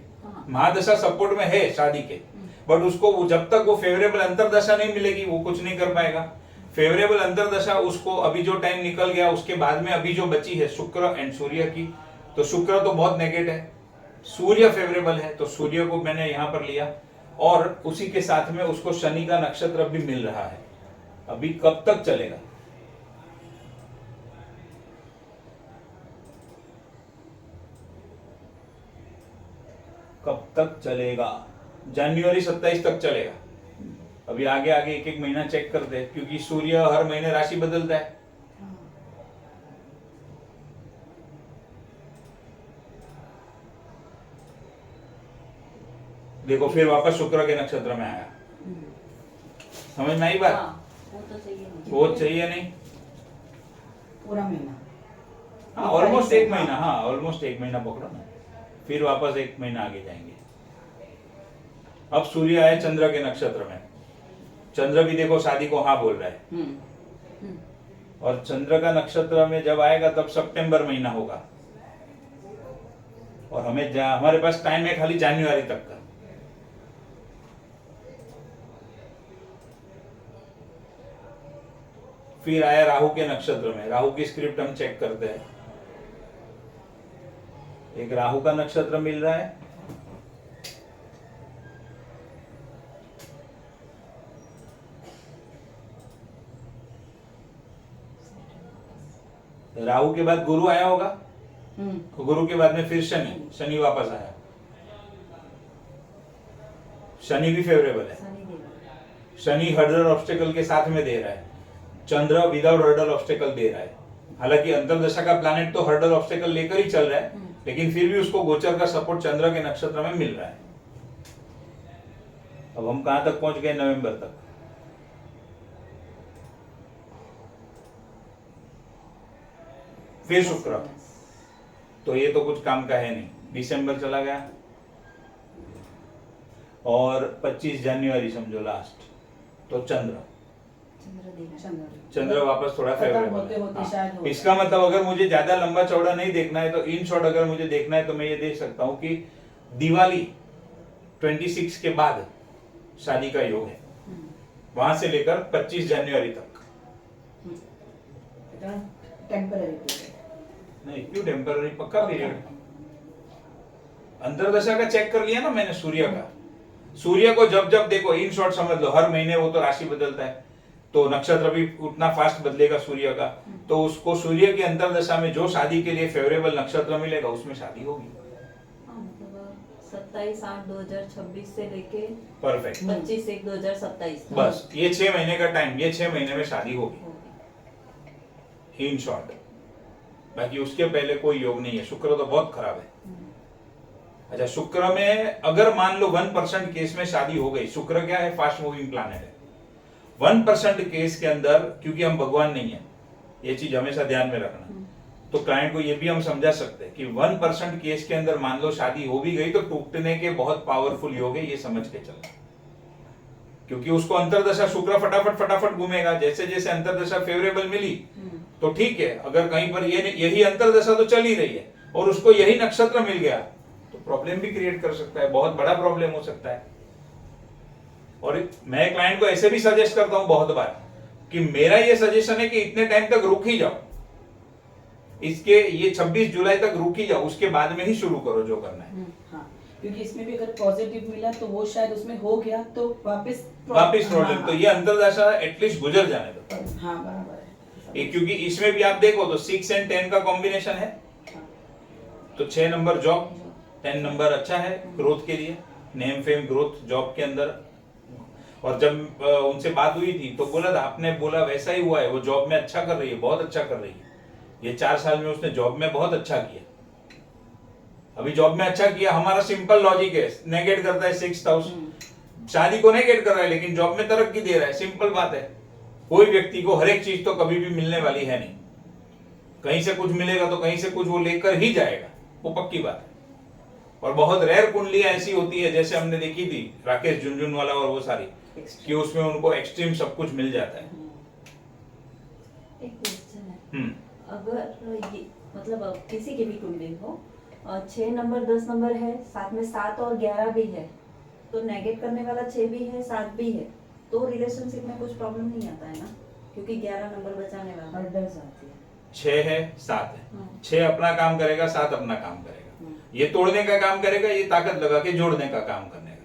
महादशा सपोर्ट में है शादी के, बट उसको जब तक वो फेवरेबल अंतरदशा नहीं मिलेगी वो कुछ नहीं कर पाएगा। फेवरेबल अंतरदशा उसको अभी जो टाइम निकल गया उसके बाद में अभी जो बची है शुक्र एंड सूर्य की, तो शुक्र तो बहुत नेगेट है, सूर्य फेवरेबल है, तो सूर्य को मैंने यहां पर लिया। और उसी के साथ में उसको शनि का नक्षत्र भी मिल रहा है। अभी कब तक चलेगा? कब तक चलेगा? जनवरी 27 तक चलेगा। अभी आगे आगे एक एक महीना चेक करते हैं, क्योंकि सूर्य हर महीने राशि बदलता है। देखो फिर वापस शुक्र के नक्षत्र में आया। समझ में आई बात? वो तो चाहिए नहीं। वो चाहिए नहीं। पूरा महीना। हाँ ऑलमोस्ट 1 महीना, हाँ ऑलमोस्ट 1 महीना पकड़ो ना, फिर वापस 1 महीना आगे जाएंगे। अब सूर्य आए चंद्र के नक्षत्र में। चंद्र भी देखो शादी को हाँ बोल रहा है। और चंद्र का नक्षत्र में जब आएगा तब सितंबर महीना होगा, और हमारे पास टाइम है खाली जनवरी तक का। फिर आया राहु के नक्षत्र में। राहु की स्क्रिप्ट हम चेक करते हैं। एक राहु का नक्षत्र मिल रहा है, राहु के बाद गुरु आया होगा, गुरु के बाद में फिर शनि वापस आया। शनि भी फेवरेबल है, शनि हर्डल ऑब्स्टेकल के साथ में दे रहा है, चंद्र विदाउट हर्डल ऑब्स्टेकल दे रहा है। हालांकि अंतरदशा का प्लैनेट तो हर्डल ऑब्स्टेकल लेकर ही चल रहा है, लेकिन फिर भी उसको गोचर का सपोर्ट चंद्र के नक्षत्र में मिल रहा है। अब हम कहां तक पहुंच गए? नवंबर तक। फिर शुक्र, तो ये तो कुछ काम का है नहीं। दिसंबर चला गया और 25 जनवरी समझो लास्ट, तो चंद्र वापस थोड़ा फेवरेबल है। इसका मतलब अगर मुझे ज्यादा लंबा चौड़ा नहीं देखना है तो इन शॉर्ट अगर मुझे देखना है तो मैं ये देख सकता हूं कि दिवाली 26 के बाद शादी का योग है। वहां से लेकर 25 जनवरी तक। Temporary period. नहीं, क्यों टेम्पररी, पक्का पीरियड। अंतर्दशा का चेक कर लिया ना मैंने, सूर्य का। सूर्य को जब जब देखो, इन शॉर्ट समझ लो, हर महीने वो तो राशि बदलता है, तो नक्षत्र भी उतना फास्ट बदलेगा सूर्य का। तो उसको सूर्य की अंतर्दशा में जो शादी के लिए फेवरेबल नक्षत्र मिलेगा उसमें शादी होगी। 27/8/2026 से लेके परफेक्ट, 25/1/2027 तक। बस ये 6 महीने का टाइम, ये 6 महीने में शादी होगी इन शॉर्ट। बाकी उसके पहले कोई योग नहीं है। शुक्र तो बहुत खराब है। अच्छा, शुक्र में अगर मान लो 1% केस में शादी हो गई, शुक्र क्या है, फास्ट मूविंग प्लैनेट है। 1% केस के अंदर, क्योंकि हम भगवान नहीं है, ये चीज हमेशा ध्यान में रखना। तो क्लाइंट को ये भी हम समझा सकते हैं कि 1% केस के अंदर मान लो शादी हो भी गई तो टूटने के बहुत पावरफुल योग है, ये समझ के चलना। क्योंकि उसको अंतर्दशा शुक्र फटाफट घूमेगा। जैसे जैसे अंतर्दशा फेवरेबल मिली तो ठीक है, अगर कहीं पर यही अंतर्दशा तो चल ही रही है और उसको यही नक्षत्र मिल गया तो प्रॉब्लम भी क्रिएट कर सकता है, बहुत बड़ा प्रॉब्लम हो सकता है। और मैं क्लाइंट को ऐसे भी सजेस्ट करता हूं बहुत बार कि मेरा ये सजेशन है कि इतने टाइम तक रुक ही जाओ, इसके ये 26 जुलाई तक रुक ही जाओ, उसके बाद में ही शुरू करो जो करना है। हाँ, क्योंकि इसमें भी अगर पॉजिटिव मिला तो वो शायद उसमें हो गया तो वापस प्रॉब्लम। तो ये अंतर्दशा एटलीस्ट गुजर जाने दो। हाँ, बराबर है। क्योंकि इसमें भी आप देखो तो 6 और 10 का कॉम्बिनेशन है, तो 6 नंबर जॉब, 10 नंबर अच्छा है ग्रोथ के लिए, नेम फेम ग्रोथ जॉब के अंदर। और जब उनसे बात हुई थी तो बोला था, आपने बोला वैसा ही हुआ है, वो जॉब में अच्छा कर रही है, बहुत अच्छा कर रही है। ये 4 साल में उसने जॉब में बहुत अच्छा किया। अभी जॉब में अच्छा किया, हमारा सिंपल लॉजिक है, नेगेट करता है 6th हाउस, शादी को नेगेट कर रहा है लेकिन जॉब में तरक्की दे रहा है। सिंपल बात है। कोई व्यक्ति को हर एक चीज तो कभी भी मिलने वाली है नहीं, कहीं से कुछ मिलेगा तो कहीं से कुछ वो लेकर ही जाएगा, वो पक्की बात है। और बहुत रेयर कुंडलियां ऐसी होती है, जैसे हमने देखी थी राकेश झुनझुनवाला और वो सारी, कि उसमें उनको एक्सट्रीम सब कुछ मिल जाता है। एक क्वेश्चन है, अगर ये मतलब अब किसी की भी कुंडली हो, 6 नंबर 10 नंबर है, साथ में 7 और 11 भी है, तो नेगेट करने वाला 6 भी है 7 भी है, तो रिलेशनशिप में कुछ प्रॉब्लम नहीं आता है ना, क्योंकि 11 नंबर बचाने वाला है। हर्डल्स आती है। 6 है 7 है, 6 अपना काम करेगा, 7 अपना काम करेगा। ये तोड़ने का काम करेगा, ये ताकत लगा के जोड़ने का काम करने का।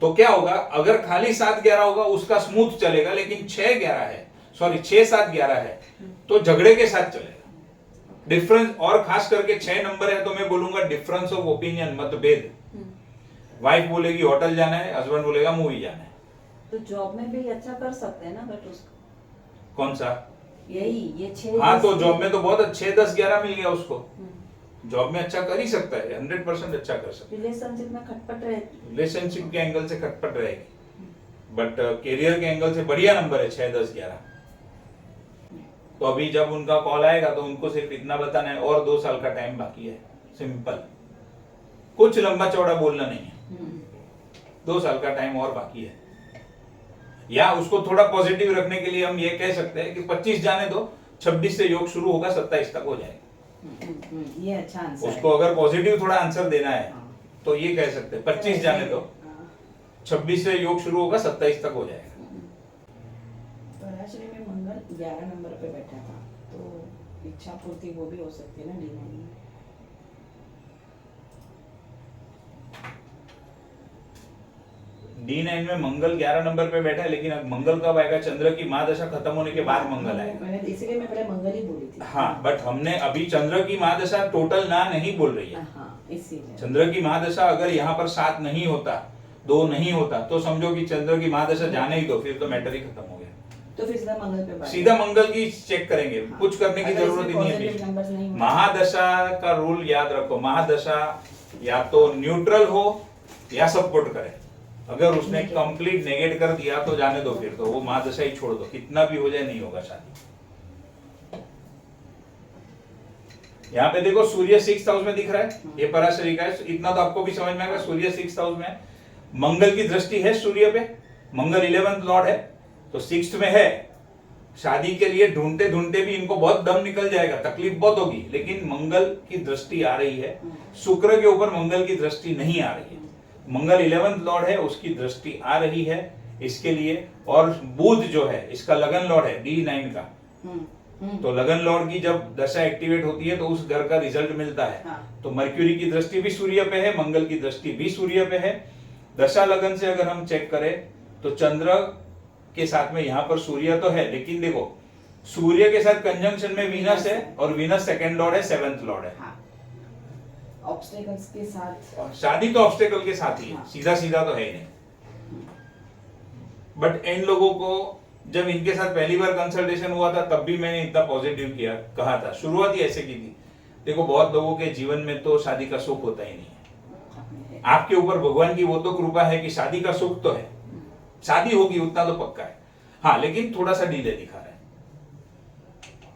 तो क्या होगा, अगर खाली 7-11 होगा उसका स्मूथ चलेगा, लेकिन 6-11 है, सॉरी 6-7-11 है तो झगड़े के साथ चलेगा। डिफरेंस, और खास करके 6 नंबर है तो मैं बोलूंगा डिफरेंस ऑफ ओपिनियन, मतभेद। वाइफ बोलेगी होटल जाना है, हस्बैंड बोलेगा मूवी जाना है। तो जॉब में भी अच्छा कर सकते हैं ना, बट उसको कौन सा, यही ये 6। हाँ, तो जॉब में तो बहुत 6-10-11 मिल गया उसको, जॉब में अच्छा कर ही सकता है, 100% अच्छा कर सकता है। रिलेशनशिप में खटपट रहती, रिलेशनशिप के एंगल से खटपट रहेगी, बट करियर के एंगल से बढ़िया नंबर है 6-10-11। तो अभी जब उनका कॉल आएगा तो उनको सिर्फ इतना बताना है, और 2 साल का टाइम बाकी है, सिंपल, कुछ लंबा चौड़ा बोलना नहीं है, 2 साल का टाइम और बाकी है। या उसको थोड़ा पॉजिटिव रखने के लिए हम ये कह सकते हैं कि 25 जाने दो, 26 से योग शुरू होगा, 27 तक हो जाएगा। ये अच्छा आंसर उसको अगर पॉजिटिव थोड़ा आंसर देना है तो ये कह सकते हैं 25 जाने दो, 26 से योग शुरू होगा, 27 तक हो जाएगा। पराशरी में मंगल 11 नंबर पे बैठा था, तो इच्छा पूर्ति वो भी हो सकती है ना D9 में। D9 में मंगल 11 नंबर पे बैठा है, लेकिन अब मंगल कब आएगा, चंद्र की महादशा खत्म होने के बाद मंगल आएगा। मैंने इसीलिए मैं पहले मंगल ही बोली थी। हाँ, बट हमने अभी चंद्र की महादशा टोटल ना नहीं बोल रही है। हाँ, इसीलिए चंद्र की महादशा अगर यहाँ पर 7 नहीं होता, 2 नहीं होता, तो समझो कि चंद्र की महादशा जाने ही दो, फिर तो मैटर ही खत्म हो गया। तो फिर सीधा मंगल पे बात। सीधा मंगल की चेक करेंगे, हाँ। कुछ करने की अगर जरूरत ही इसमें नहीं है। positive numbers नहीं होंगे। महादशा का रूल याद रखो, महादशा या तो न्यूट्रल हो या सपोर्ट करे। अगर उसने कंप्लीट नेगेट कर दिया तो जाने दो, फिर तो वो महादशा ही छोड़ दो, कितना भी हो जाए नहीं होगा शादी। यहाँ पे देखो सूर्य 6th हाउस में दिख रहा है, ये पराशरी का है, इतना तो आपको भी समझ में आएगा। सूर्य 6th हाउस में, मंगल की दृष्टि है सूर्य पे, मंगल 11th लॉर्ड है, तो 6th में है। शादी के लिए ढूंढते ढूंढते भी इनको बहुत दम निकल जाएगा, तकलीफ बहुत होगी, लेकिन मंगल की दृष्टि आ रही है। शुक्र के ऊपर मंगल की दृष्टि नहीं आ रही है, मंगल 11th लॉर्ड है, उसकी दृष्टि आ रही है। इसके लिए। और बुध जो है इसका लगन लॉर्ड है D9 का, तो लगन लॉर्ड की जब दशा एक्टिवेट होती है तो उस घर का रिजल्ट मिलता है। हाँ। तो मर्क्यूरी की दृष्टि भी सूर्य पे है, मंगल की दृष्टि भी सूर्य पे है। दशा लगन से अगर हम चेक करें तो चंद्र के साथ में यहाँ पर सूर्य तो है, लेकिन देखो सूर्य के साथ कंजंक्शन में वीनस है, और वीनस सेकंड लॉर्ड है, सेवेंथ लॉर्ड है। हाँ। ऑब्स्टेकल्स के साथ, और शादी तो ऑब्स्टेकल के साथ ही है, हाँ। सीधा सीधा तो है ही नहीं। बट इन लोगों को जब इनके साथ पहली बार कंसल्टेशन हुआ था तब भी मैंने इतना पॉजिटिव कहा था, शुरुआत ही ऐसे की थी। देखो बहुत लोगों के जीवन में तो शादी का सुख होता ही नहीं है। आपके ऊपर भगवान की वो तो कृपा है कि शादी का सुख तो है, शादी होगी उतना तो पक्का है। हाँ, लेकिन थोड़ा सा डिले दिखा रहा है।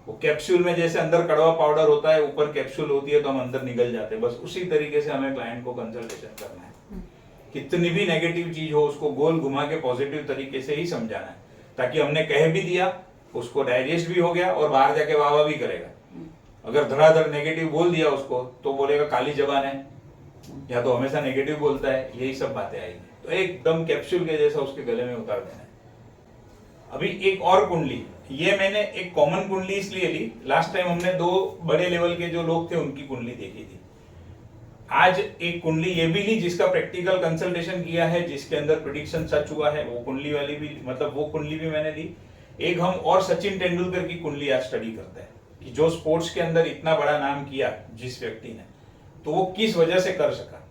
वो कैप्सूल में जैसे अंदर कड़वा पाउडर होता है, ऊपर कैप्सूल होती है तो हम अंदर निगल जाते हैं, बस उसी तरीके से हमें क्लाइंट को कंसल्टेशन करना है। कितनी भी नेगेटिव चीज हो उसको गोल घुमा के पॉजिटिव तरीके से ही समझाना है, ताकि हमने कह भी दिया, उसको डाइजेस्ट भी हो गया और बाहर जाके वाह वाह भी करेगा। अगर धड़ाधड़ नेगेटिव बोल दिया उसको तो बोलेगा काली जबान है, या तो हमेशा नेगेटिव बोलता है, यही सब बातें आएगी। तो एकदम कैप्सूल के जैसा उसके गले में उतार देना है। अभी एक और कुंडली, ये मैंने एक कॉमन कुंडली इसलिए ली, लास्ट टाइम हमने 2 बड़े लेवल के जो लोग थे उनकी कुंडली देखी थी। आज एक कुंडली ये भी ली जिसका प्रैक्टिकल कंसल्टेशन किया है, जिसके अंदर प्रेडिक्शन सच हुआ है, वो कुंडली वाली भी, मतलब वो कुंडली भी मैंने ली। एक हम और सचिन तेंदुलकर की कुंडली आज स्टडी करते हैं कि जो स्पोर्ट्स के अंदर इतना बड़ा नाम किया जिस व्यक्ति ने, तो वो किस वजह से कर सका,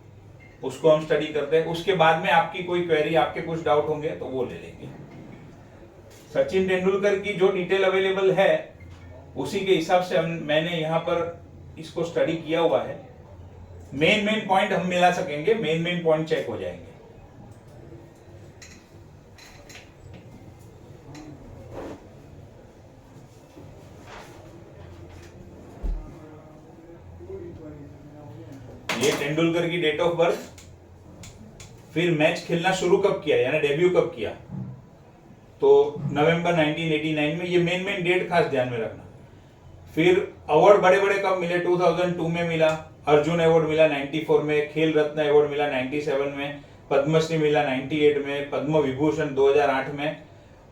उसको हम स्टडी करते हैं। उसके बाद में आपकी कोई क्वेरी, आपके कुछ डाउट होंगे तो वो ले लेंगे। सचिन तेंदुलकर की जो डिटेल अवेलेबल है उसी के हिसाब से मैंने यहाँ पर इसको स्टडी किया हुआ है। मेन पॉइंट हम मिला सकेंगे, मेन पॉइंट चेक हो जाएंगे। ये तेंदुलकर की डेट ऑफ बर्थ, फिर मैच खेलना शुरू कब किया यानी डेब्यू कब किया, तो नवंबर 1989 में। ये मेन डेट खास ध्यान में रखना। फिर अवार्ड बड़े बड़े कब मिले, 2002 में मिला, अर्जुन अवार्ड मिला 94 में, खेल रत्न अवार्ड मिला 97 में, पद्मश्री मिला 98 में, पद्म विभूषण 2008 में,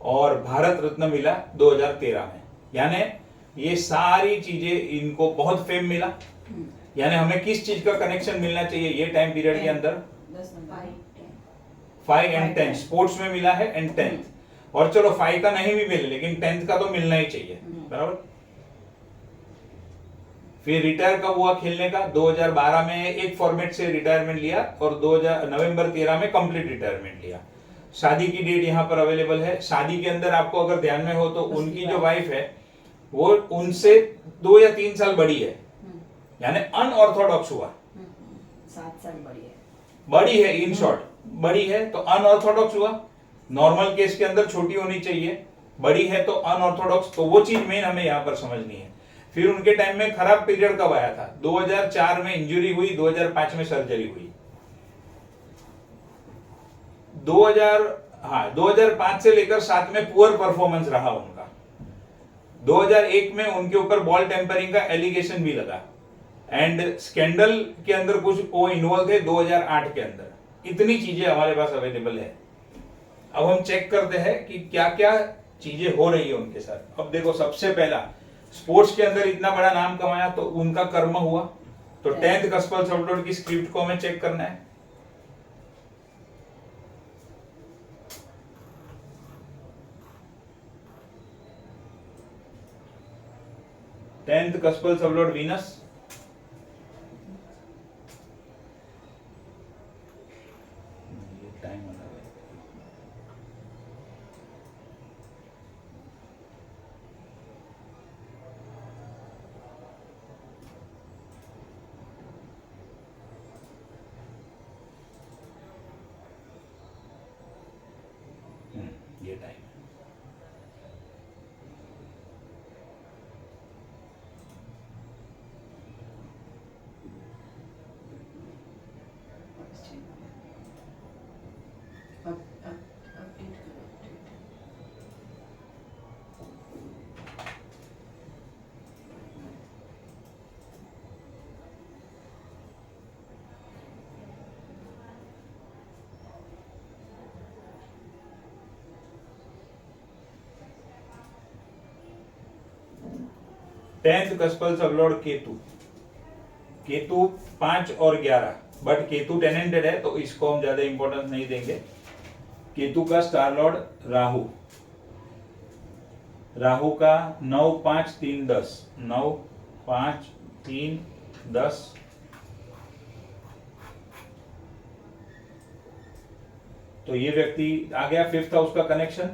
और भारत रत्न मिला 2013 में। यानी ये सारी चीजें इनको बहुत फेम मिला। यानी हमें किस चीज का कनेक्शन मिलना चाहिए ये टाइम पीरियड के अंदर, 5 एंड 10 स्पोर्ट्स में मिला है, एंड 10th। और चलो 5 का नहीं भी मिले लेकिन 10th का तो मिलना ही चाहिए, बराबर। फिर रिटायर कब हुआ खेलने का, 2012 में एक फॉर्मेट से रिटायरमेंट लिया, और नवंबर 13 में कंप्लीट रिटायरमेंट लिया। शादी की डेट यहाँ पर अवेलेबल है। शादी के अंदर आपको अगर ध्यान में हो तो उनकी जो वाइफ है वो उनसे 2 या 3 साल बड़ी है, यानी अनऑर्थोडॉक्स हुआ। 7 साल बड़ी है, इन शॉर्ट बड़ी है तो अनऑर्थोडॉक्स हुआ। नॉर्मल केस के अंदर छोटी होनी चाहिए, बड़ी है तो अनऑर्थोडॉक्स। तो वो चीज मेन हमें यहाँ पर समझनी है। फिर उनके टाइम में खराब पीरियड कब आया था, 2004 में इंजरी हुई, 2005 में सर्जरी हुई। 2005 से लेकर 7 में पुअर परफॉर्मेंस रहा उनका। 2001 में उनके ऊपर बॉल टेम्परिंग का एलिगेशन भी लगा, एंड स्कैंडल के अंदर कुछ वो इन्वॉल्व थे 2008 के अंदर। इतनी चीजें हमारे पास अवेलेबल है। अब हम चेक करते हैं कि क्या क्या चीजें हो रही है उनके साथ। अब देखो, सबसे पहला स्पोर्ट्स के अंदर इतना बड़ा नाम कमाया तो उनका कर्म हुआ, तो 10th कस्पल सब्लोड की स्क्रिप्ट को हमें चेक करना है। टेंथ कस्पल सब्लोड वीनस, ये time 10th कस्पल sublord Ketu, Ketu 5 और 11, बट केतु टेनेंटेड है तो इसको हम ज्यादा इंपॉर्टेंस नहीं देंगे। केतु का स्टार लॉर्ड राहु, राहु का 9, 5, 3, 10, 9, 5, 3, 10, तो ये व्यक्ति आ गया 5th हाउस का कनेक्शन,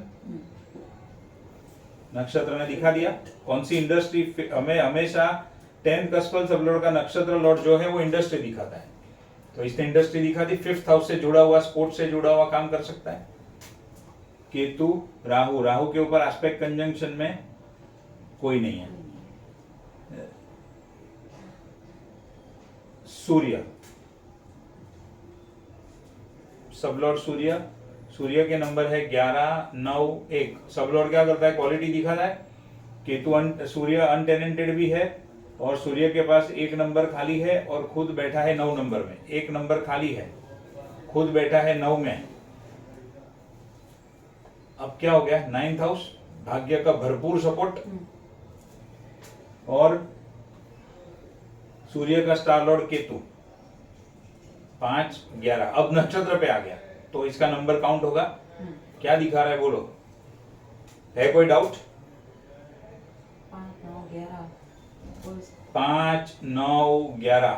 नक्षत्र ने दिखा दिया। कौन सी इंडस्ट्री, हमें हमेशा 10th कस्पल सबलॉर्ड का नक्षत्र लॉर्ड जो है वो इंडस्ट्री दिखाता है, तो इसने इंडस्ट्री दिखा दी। 5th हाउस से जुड़ा हुआ, स्पोर्ट्स से जुड़ा हुआ काम कर सकता है। केतु राहु, राहु के ऊपर एस्पेक्ट कंजंक्शन में कोई नहीं है। सूर्य, सबलॉर्ड सूर्य, सूर्य के नंबर है 11, 9, 1। सबलॉर्ड क्या करता है, क्वालिटी दिखाता है। केतु सूर्य अनटेनेंटेड भी है और सूर्य के पास 1 नंबर खाली है और खुद बैठा है 9 नंबर में। 1 नंबर खाली है, खुद बैठा है 9 में। अब क्या हो गया, 9th हाउस, भाग्य का भरपूर सपोर्ट और सूर्य का स्टार लॉर्ड केतु 5, 11। अब नक्षत्र पे आ गया तो इसका नंबर काउंट होगा। क्या दिखा रहा है बोलो, है कोई डाउट? 5, 9, 11, 5, 9, 11,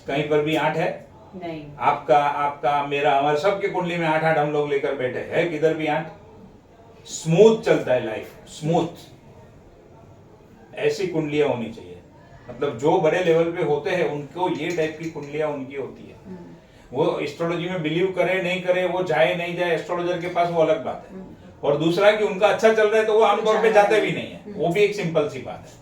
कहीं पर भी 8 है? नहीं। आपका मेरा, हमारे सबके कुंडली में 8 हम लोग लेकर बैठे हैं, किधर भी 8। स्मूथ चलता है लाइफ, स्मूथ, ऐसी कुंडलियां होनी चाहिए। मतलब जो बड़े लेवल पे होते हैं उनको ये टाइप की कुंडलियां उनकी होती है। वो एस्ट्रोलॉजी में बिलीव करे नहीं करे, वो जाए नहीं जाए एस्ट्रोलॉजर के पास, वो अलग बात है। और दूसरा कि उनका अच्छा चल रहा है तो वो आमतौर पे जाते भी नहीं है, वो भी एक सिंपल सी बात है।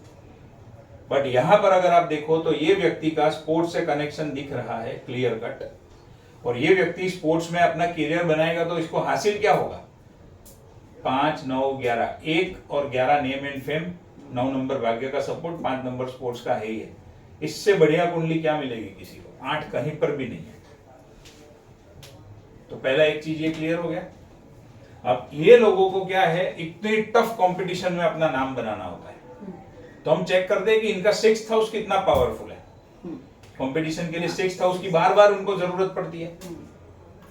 बट यहां पर अगर आप देखो तो ये व्यक्ति का स्पोर्ट्स से कनेक्शन दिख रहा है क्लियर कट, और ये व्यक्ति स्पोर्ट्स में अपना करियर बनाएगा तो इसको हासिल क्या होगा, 5, 9, 11, 1 और 11 नेम एंड फेम, 9 नंबर भाग्य का सपोर्ट, 5 नंबर स्पोर्ट्स का है ही है। इससे बढ़िया कुंडली क्या मिलेगी किसी को, 8 कहीं पर भी नहीं है। तो पहला एक चीज ये क्लियर हो गया। अब ये लोगों को क्या है, इतनी टफ कंपटीशन में अपना नाम बनाना होता है, तो हम चेक करते हैं कि इनका 6th हाउस कितना पावरफुल है। कंपटीशन के लिए 6th हाउस की बार बार उनको जरूरत पड़ती है,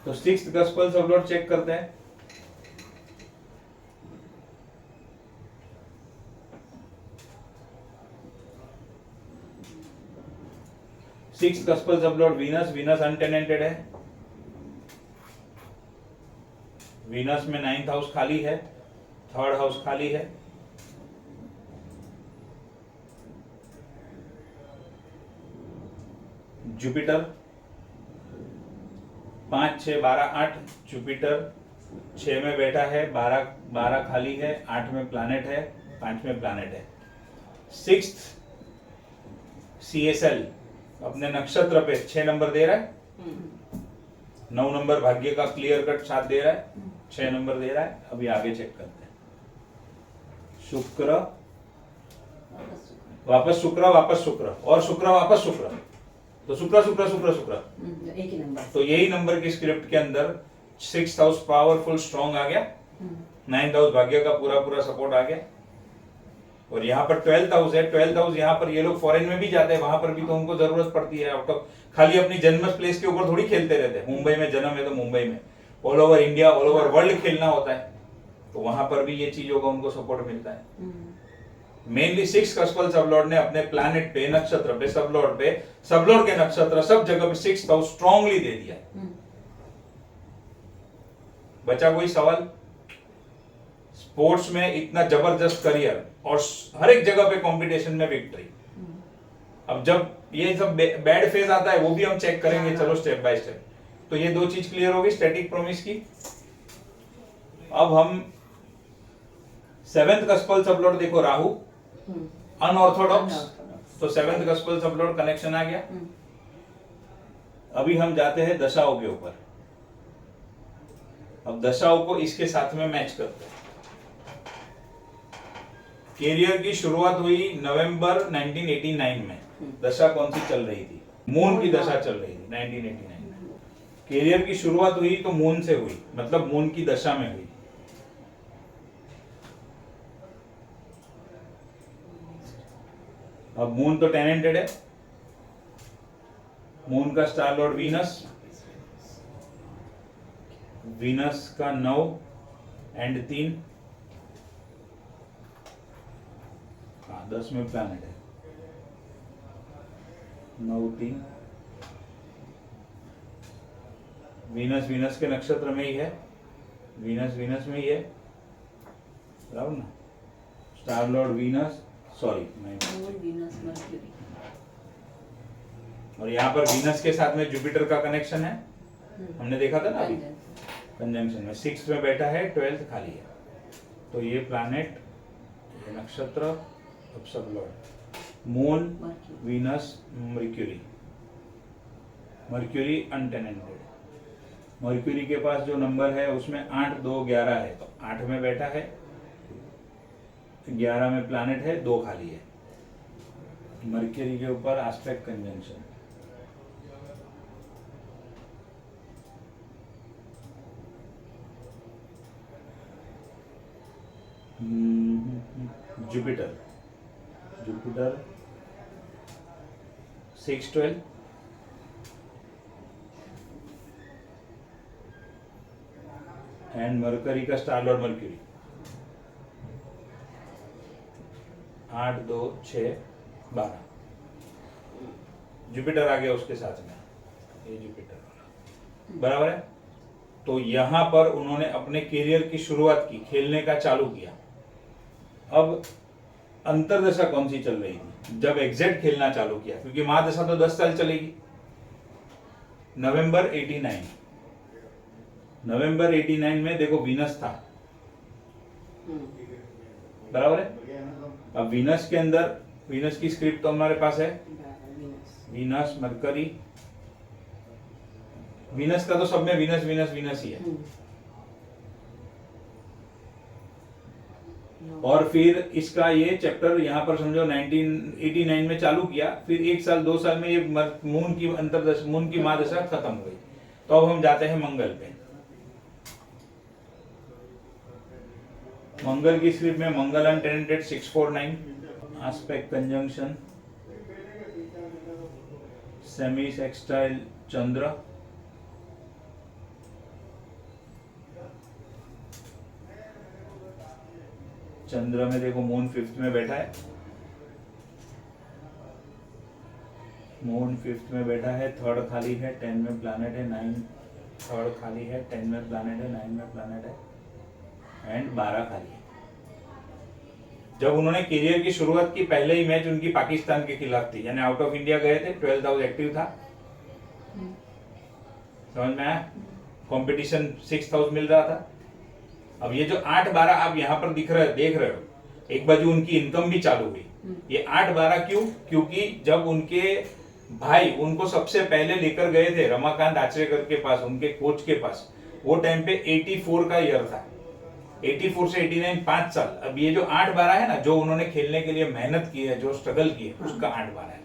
तो 6th कस्पल सबलॉर्ड चेक करते हैं। Sixth cusp sublord Venus, Venus untenanted है, वीनस में 9th हाउस खाली है, 3rd हाउस खाली है। जुपिटर 5, 6, 12, 8, जुपिटर 6 में बैठा है, 12 खाली है, 8 में प्लैनेट है, 5 में प्लैनेट है। 6th CSL अपने नक्षत्र पे 6 नंबर दे रहा है, 9 नंबर भाग्य का क्लियर कट साथ दे रहा है, 6 नंबर दे रहा है। अभी आगे चेक करते हैं। शुक्र वापस शुक्र, वापस शुक्र और शुक्र वापस शुक्र, तो शुक्र शुक्र शुक्र शुक्र, एक ही नंबर। तो यही नंबर की स्क्रिप्ट के अंदर 6th हाउस पावरफुल स्ट्रॉन्ग आ गया, 9th हाउस भाग्य का पूरा पूरा सपोर्ट आ गया। और यहाँ पर 12th हाउस है, 12th हाउस यहाँ पर ये लोग फॉरेन में भी जाते हैं, वहां पर भी तो उनको जरूरत पड़ती है। आउट ऑफ खाली अपनी जन्म प्लेस के ऊपर थोड़ी खेलते रहते हैं, मुंबई में जन्म है तो मुंबई में, all over India all over world खेलना होता है, तो वहां पर भी ये चीजों का उनको सपोर्ट मिलता है। मेनली 6th कस्पल सबलॉर्ड ने अपने प्लैनेट पे, नक्षत्र पे, सबलॉर्ड के नक्षत्र सब जगह पे 6th हाउस स्ट्रांगली दे दिया। बचा कोई सवाल? स्पोर्ट्स में इतना जबरदस्त करियर और हर एक जगह पे कंपटीशन में विक्ट्री। अब जब ये सब बैड फेज आता है वो भी हम चेक करेंगे, चलो स्टेप बाय स्टेप। तो ये 2 चीज क्लियर होगी स्टैटिक प्रॉमिस की। अब हम 7th कस्पल सबलॉर्ड देखो, राहु अनऑर्थोडॉक्स, तो 7th कस्पल सबलॉर्ड कनेक्शन आ गया। अभी हम जाते हैं दशाओं के ऊपर। अब दशाओं को इसके साथ में मैच करते हैं। कैरियर की शुरुआत हुई नवंबर 1989 में। दशा कौन सी चल रही थी? मून की दशा चल रही थी 1989 में। कैरियर की शुरुआत हुई तो मून से हुई, मतलब मून की दशा में हुई। अब मून तो टेनेंटेड है, मून का स्टार लॉर्ड वीनस, वीनस का 9 एंड 3, हाँ 10 में प्लैनेट है, 9 3, वीनस वीनस के नक्षत्र में ही है, वीनस वीनस में ही है, बराबर ना। स्टार लॉर्ड वीनस, सॉरी मैं, मून वीनस मर्क्यूरी, और यहाँ पर वीनस के साथ में जुपिटर का कनेक्शन है, हमने देखा था ना अभी कंजंक्शन में। 6 में बैठा है, 12th खाली है, तो ये प्लैनेट, ये नक्षत्र, अब सब lord moon Venus Mercury, Mercury untenanted, Mercury के पास जो नंबर है उसमें 8 2 11 है, तो 8 में बैठा है, 11 में प्लैनेट है, 2 खाली है, मर्क्यूरी के ऊपर aspect conjunction. Jupiter, Jupiter 6 12, and mercury का स्टार लॉर्ड मर्क्यूरी 8 2 6 12, जुपिटर आ गया उसके साथ में, ये जुपिटर वाला, बराबर है। तो यहां पर उन्होंने अपने करियर की शुरुआत की, खेलने का चालू किया। अब अंतरदशा कौन सी चल रही थी जब एग्जैक्ट खेलना चालू किया, क्योंकि महादशा तो 10 साल चलेगी। नवंबर 89, नवंबर 89 में देखो वीनस था, बराबर है। अब वीनस के अंदर, वीनस की स्क्रिप्ट तो हमारे पास है, वीनस मरकरी, वीनस का तो सब में वीनस वीनस वीनस ही है। और फिर इसका ये चैप्टर यहाँ पर समझो 1989 में चालू किया, फिर 1 साल 2 साल में ये मून की अंतरदशा, मून की महादशा खत्म हो गई। तो अब हम जाते हैं मंगल पे। मंगल की स्क्रिप्ट में मंगल अनटेनेंटेड 649, एस्पेक्ट कंजंक्शन, सेमी सेक्सटाइल चंद्र, चंद्र में देखो मून 5th में बैठा है, मून 5th में बैठा है, 3rd खाली है, 10 में प्लैनेट है, 9 3rd खाली है, 10 में प्लैनेट है, 9 में प्लैनेट है, एंड 12 खाली है। जब उन्होंने करियर की शुरुआत की, पहले ही मैच उनकी पाकिस्तान के खिलाफ थी, यानी आउट ऑफ इंडिया गए थे, 12th हाउस एक्टिव था, समझ में आया। कंपटीशन 6th हाउस मिल रहा था। अब ये जो 8-12 आप यहाँ पर देख रहे हो, एक बाजू उनकी इनकम भी चालू हुई। ये 8-12 क्यों? क्योंकि जब उनके भाई उनको सबसे पहले लेकर गए थे रमाकांत आचरेकर के पास, उनके कोच के पास, वो टाइम पे 84 का ईयर था, 84 से 89 5 साल। अब ये जो 8-12 है ना, जो उन्होंने खेलने के लिए मेहनत की है, जो स्ट्रगल की है, उसका 8-12 है।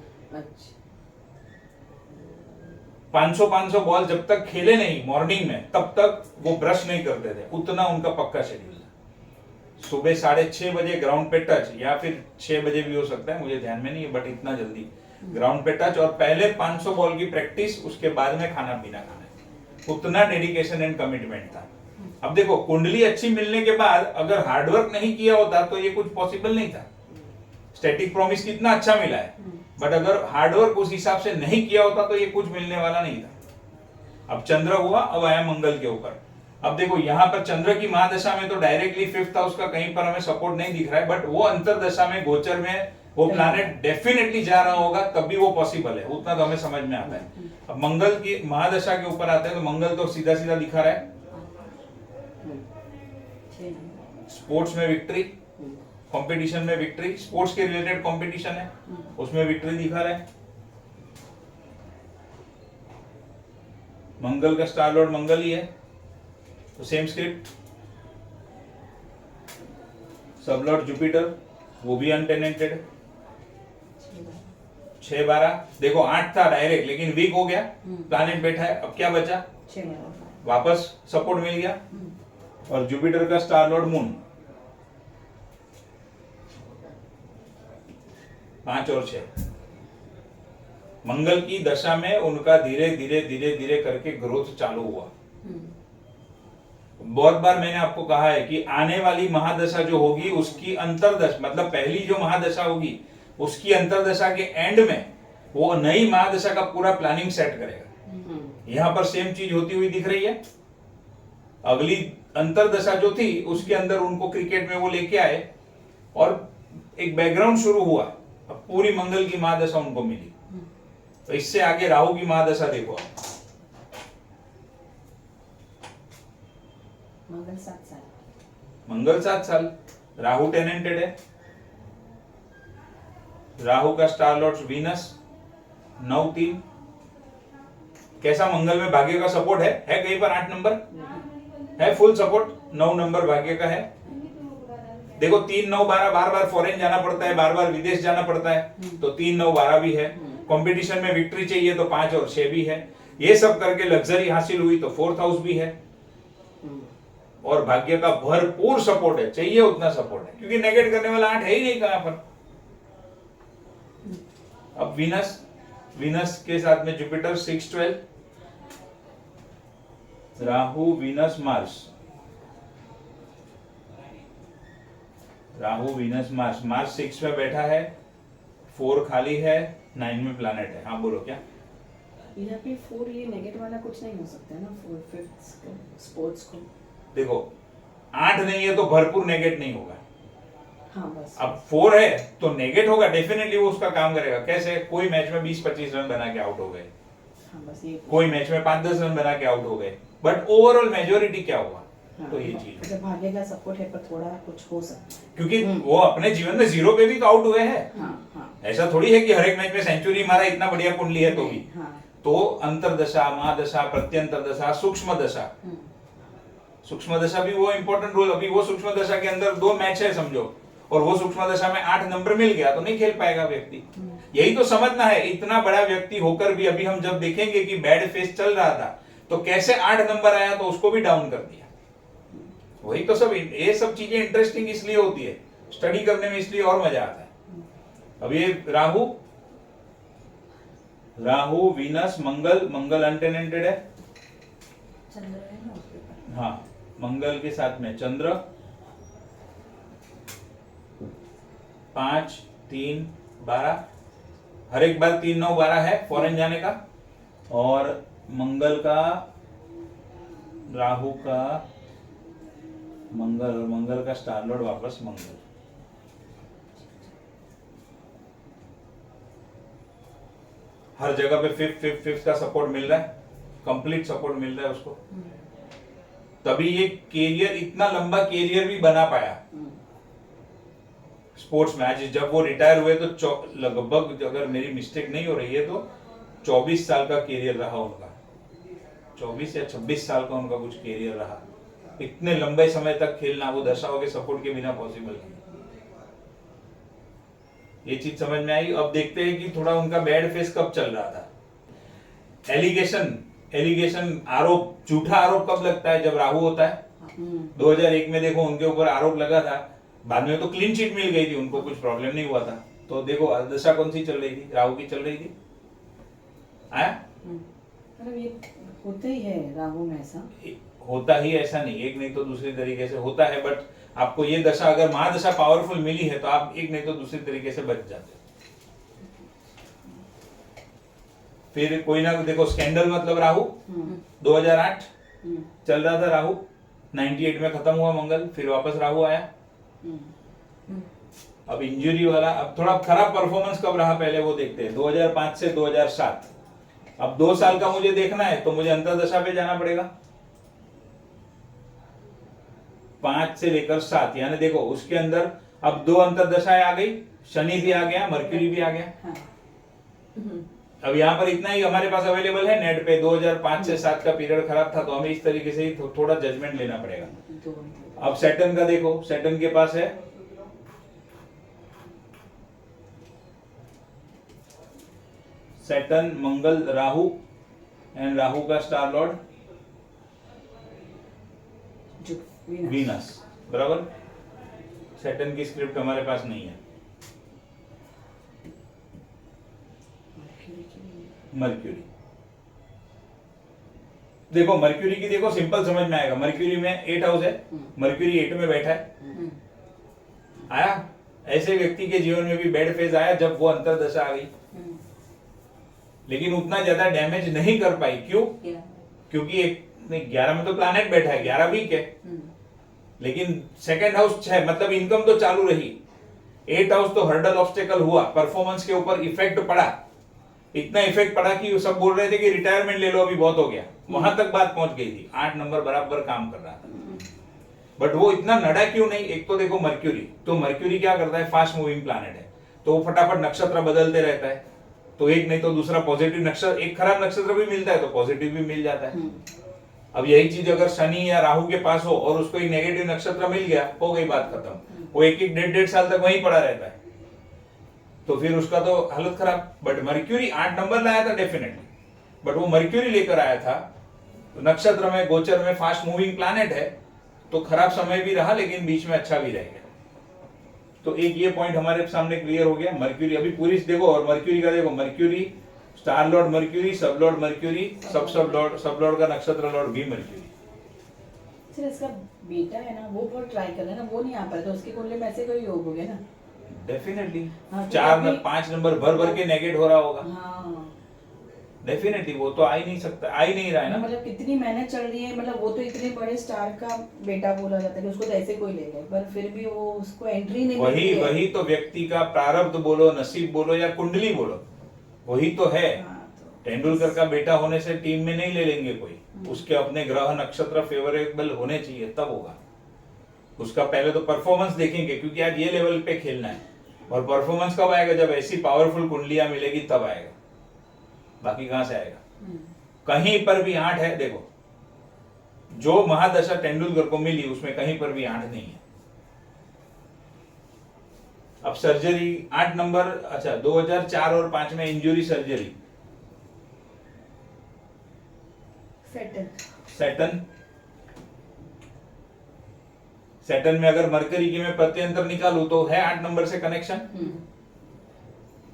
500 बॉल जब तक खेले नहीं मॉर्निंग में, तब तक वो ब्रश नहीं करते थे, उतना उनका पक्का शेड्यूल था। सुबह 6:30 बजे ग्राउंड पे टच, या फिर 6 बजे भी हो सकता है, मुझे ध्यान में नहीं है, बट इतना जल्दी ग्राउंड पे टच, और पहले 500 बॉल की प्रैक्टिस, उसके बाद में खाना पीना खाना। उतना डेडिकेशन एंड कमिटमेंट था। अब देखो, कुंडली अच्छी मिलने के बाद अगर हार्डवर्क नहीं किया होता तो ये कुछ पॉसिबल नहीं था। स्टैटिक प्रॉमिस कितना अच्छा मिला है, बट अगर हार्डवर्क उस हिसाब से नहीं किया होता तो ये कुछ मिलने वाला नहीं था। अब चंद्र हुआ, अब आया मंगल के ऊपर। अब देखो यहाँ पर चंद्र की महादशा में तो डायरेक्टली 5th हाउस का कहीं पर हमें सपोर्ट नहीं दिख रहा है, बट वो अंतरदशा में, गोचर में वो प्लैनेट डेफिनेटली जा रहा होगा, तब भी वो पॉसिबल है, उतना तो हमें समझ में आता है। अब मंगल की महादशा के ऊपर आते हैं तो मंगल तो सीधा सीधा दिखा रहा है, स्पोर्ट्स में विक्ट्री, कंपटीशन में विक्ट्री, स्पोर्ट्स के रिलेटेड कंपटीशन है, उसमें विक्ट्री दिखा रहा है। मंगल का स्टार लॉर्ड मंगल ही है, तो सेम स्क्रिप्ट। सब लॉर्ड जुपिटर, वो भी अनटेनेंटेड, 6-12। देखो 8 था डायरेक्ट, लेकिन वीक हो गया, प्लैनेट बैठा है, अब क्या बचा, वापस सपोर्ट मिल गया। और जुपिटर का स्टार लॉर्ड मून, 5 और 6। मंगल की दशा में उनका धीरे धीरे धीरे धीरे करके ग्रोथ चालू हुआ। बहुत बार मैंने आपको कहा है कि आने वाली महादशा जो होगी उसकी अंतरदशा, मतलब पहली जो महादशा होगी उसकी अंतरदशा के एंड में वो नई महादशा का पूरा प्लानिंग सेट करेगा। यहां पर सेम चीज होती हुई दिख रही है। अगली अंतरदशा जो थी उसके अंदर उनको क्रिकेट में वो लेके आए और एक बैकग्राउंड शुरू हुआ। अब पूरी मंगल की महादशा उनको मिली। तो इससे आगे राहु की महादशा देखो आप। मंगल 7 साल। मंगल 7 साल, राहु टेनेंटेड है। राहु का स्टार लॉर्ड वीनस 9-3। कैसा मंगल में भाग्य का सपोर्ट है कहीं पर 8 नंबर है, फुल सपोर्ट। 9 नंबर भाग्य का है। देखो 3, 9, 12 बार बार फॉरेन जाना पड़ता है, बार बार विदेश जाना पड़ता है, तो 3, 9, 12 भी है। कंपटीशन में विक्ट्री चाहिए तो 5 और 6 भी है। ये सब करके लग्जरी हासिल हुई तो 4th हाउस भी है और भाग्य का भरपूर सपोर्ट है। चाहिए उतना सपोर्ट है क्योंकि नेगेट करने वाला 8 है ही नहीं कहां पर। अब वीनस के साथ में Jupiter 6-12, Rahu Venus Mars, Rahu Venus Mars, Mars 6 में बैठा है, 4 खाली है, 9 में प्लैनेट है। हाँ बोलो क्या? यहाँ पे 4 ये नेगेटिव वाला कुछ नहीं हो सकता है ना, 4 5th स्पोर्ट्स को। देखो 8 नहीं है तो भरपूर नेगेट नहीं होगा। हाँ बस। अब 4 है तो नेगेट होगा, डेफिनेटली वो उसका काम करेगा। कैसे? कोई मैच में 20-25 रन बना के आउट हो गए, हाँ बस ये। कोई मैच में 5-10 रन बना के आउट हो गए, बट ओवरऑल मेजोरिटी क्या हुआ? हाँ, तो ये चीज जब भाग्य का सपोर्ट है पर थोड़ा कुछ हो सकता है क्योंकि वो अपने जीवन में 0 पे भी तो आउट हुए हैं। हाँ। ऐसा थोड़ी है कि हर एक मैच में सेंचुरी मारा, इतना बढ़िया कुंडली है तो भी। हाँ। तो अंतरदशा, महादशा, प्रत्यंतर दशा, सूक्ष्म दशा, सूक्ष्म दशा भी वो इंपॉर्टेंट रोल। अभी वो सूक्ष्म दशा के अंदर 2 मैच है समझो, और वो सूक्ष्म दशा में 8 नंबर मिल गया तो नहीं खेल पाएगा व्यक्ति। यही तो समझना है। इतना बड़ा व्यक्ति होकर भी अभी हम जब देखेंगे कि बैड फेस चल रहा था तो कैसे 8 नंबर आया तो उसको भी डाउन कर दिया। वही तो सब, ये सब चीजें इंटरेस्टिंग इसलिए होती है, स्टडी करने में इसलिए और मजा आता है। अब ये राहु वीनस मंगल अनटेनेंटेड है। चंद्र है ना उसके ऊपर। हाँ, मंगल के साथ में चंद्र 5, 3, 12, हर एक बार 3, 9, 12 है फॉरेन जाने का। और मंगल का, राहु का मंगल, और मंगल का स्टार लॉर्ड वापस मंगल। हर जगह पे फिफ्थ का सपोर्ट मिल रहा है, कंप्लीट सपोर्ट मिल रहा है उसको। तभी ये कैरियर, इतना लंबा कैरियर भी बना पाया स्पोर्ट्स में। आज जब वो रिटायर हुए तो लगभग, अगर मेरी मिस्टेक नहीं हो रही है तो 24 साल का कैरियर रहा उनका। 24 या 26 साल का उनका कुछ कैरियर रहा। इतने लंबे समय तक खेलना वो दशाओं के सपोर्ट के बिना पॉसिबल नहीं। ये चीज समझ में आई। अब देखते हैं कि थोड़ा उनका बैड फेस कब चल रहा था। एलिगेशन आरोप, झूठा आरोप कब लगता है? जब राहु होता है। 2001 में देखो उनके ऊपर आरोप लगा था, बाद में तो क्लीन चिट मिल गई थी, उनको कुछ प्रॉब्लम नहीं हुआ था। तो देखो दशा कौन सी चल रही थी? राहु की चल रही थी। आया? मतलब ये होता ही है राहु में ऐसा। होता ही ऐसा नहीं, एक नहीं तो दूसरी तरीके से होता है। बट आपको ये दशा, अगर महादशा पावरफुल मिली है तो आप एक नहीं तो दूसरी तरीके से बच जाते। फिर कोई ना, देखो स्कैंडल मतलब राहु 2008 चल रहा था, राहु 98 में खत्म हुआ मंगल, फिर वापस राहु आया। अब इंजरी वाला, अब थोड़ा खराब परफॉर्मेंस कब रहा पहले वो देखते हैं। 2005 से 2007। अब 2 साल का मुझे देखना है तो मुझे अंतरदशा पे जाना पड़ेगा। 5 से लेकर 7, यानी देखो उसके अंदर अब 2 अंतरदशाएं आ गई, शनि भी आ गया, मर्क्यूरी भी आ गया। अब यहाँ पर इतना ही हमारे पास अवेलेबल है नेट पे। 2005 से 7 का पीरियड खराब था तो हमें इस तरीके से ही थोड़ा जजमेंट लेना पड़ेगा। अब सैटर्न का देखो, सैटर्न के पास है Saturn, Mangal, Rahu and Rahu का स्टार लॉर्ड वीनस, बराबर। सैटर्न की स्क्रिप्ट हमारे पास नहीं है। मर्क्यूरी। देखो मर्क्यूरी की देखो सिंपल समझ में आएगा, मर्क्यूरी में 8 हाउस है, मर्क्यूरी 8 में बैठा है, आया। ऐसे व्यक्ति के जीवन में भी बैड फेज आया जब वो अंतर्दशा आ गई, लेकिन उतना ज्यादा डैमेज नहीं कर पाई। क्यों? क्योंकि 11 में तो प्लैनेट बैठा है, 11 वीक है, लेकिन सेकंड हाउस 6, मतलब इनकम तो चालू रही। 8 हाउस तो हर्डल ऑब्स्टेकल हुआ, परफॉर्मेंस के ऊपर इफेक्ट पड़ा, इतना इफेक्ट पड़ा कि सब बोल रहे थे कि रिटायरमेंट ले लो, अभी बहुत हो गया, वहां तक बात पहुंच गई थी। 8 नंबर बराबर काम कर रहा था, बट वो इतना नड़ा क्यों नहीं? एक तो देखो मर्क्यूरी, तो मर्क्यूरी क्या करता है, फास्ट मूविंग प्लैनेट है, तो वो फटाफट नक्षत्र बदलते रहता है, तो एक नहीं तो दूसरा पॉजिटिव नक्षत्र, एक खराब नक्षत्र भी मिलता है तो पॉजिटिव भी मिल जाता है। अब यही चीज अगर शनि या राहु के पास हो और उसको एक नेगेटिव नक्षत्र मिल गया, हो गई बात खत्म। वो एक 1.5 साल तक वहीं पड़ा रहता है, तो फिर उसका तो हालत खराब। बट मर्क्यूरी 8 नंबर लाया था डेफिनेटली, बट वो मर्क्यूरी लेकर आया था तो नक्षत्र में, गोचर में फास्ट मूविंग प्लैनेट है, तो खराब समय भी रहा लेकिन बीच में अच्छा भी रह गया। तो एक ये पॉइंट हमारे सामने क्लियर हो गया। मर्क्यूरी अभी पूरी देखो, और मर्क्यूरी का देखो, मर्क्यूरी स्टार लॉर्ड मर्क्यूरी, सब लॉर्ड मर्क्यूरी, सब लॉर्ड का नक्षत्र लॉर्ड भी मर्क्यूरी। सर इसका बेटा है ना, वो बहुत ट्राई कर रहा है ना, वो नहीं आ पाया, तो उसके कुंडली में ऐसे कोई योग हो गया ना डेफिनेटली। हाँ, तो 5 नंबर भर भर के नेगेट हो रहा होगा। हाँ डेफिनेटली वो तो आ ही नहीं सकता, आ ही नहीं रहा है ना। मतलब कितनी मेहनत चल रही है, मतलब वो तो इतने बड़े स्टार का बेटा बोला जाता है कि उसको तो ऐसे कोई ले ले, पर फिर भी वो उसको एंट्री नहीं मिलती है। वही तो व्यक्ति का प्रारब्ध बोलो, नसीब बोलो या कुंडली बोलो, वही तो है। हाँ, तो तेंदुलकर का बेटा होने से टीम में नहीं ले लेंगे कोई, उसके अपने ग्रह नक्षत्र फेवरेबल होने चाहिए, तब होगा। उसका पहले तो परफॉर्मेंस देखेंगे, क्योंकि आज ये लेवल पे खेलना है, और परफॉर्मेंस कब आएगा? जब ऐसी पावरफुल कुंडलियां मिलेगी तब आएगा, बाकी कहां से आएगा? कहीं पर भी 8 है, देखो जो महादशा तेंदुलकर को मिली उसमें कहीं पर भी 8 नहीं है। अब सर्जरी 8 नंबर, अच्छा 2004 और 5 में इंजुरी सर्जरी, सैटर्न में अगर मरकरी की मैं प्रत्यंतर निकालू तो है 8 नंबर से कनेक्शन।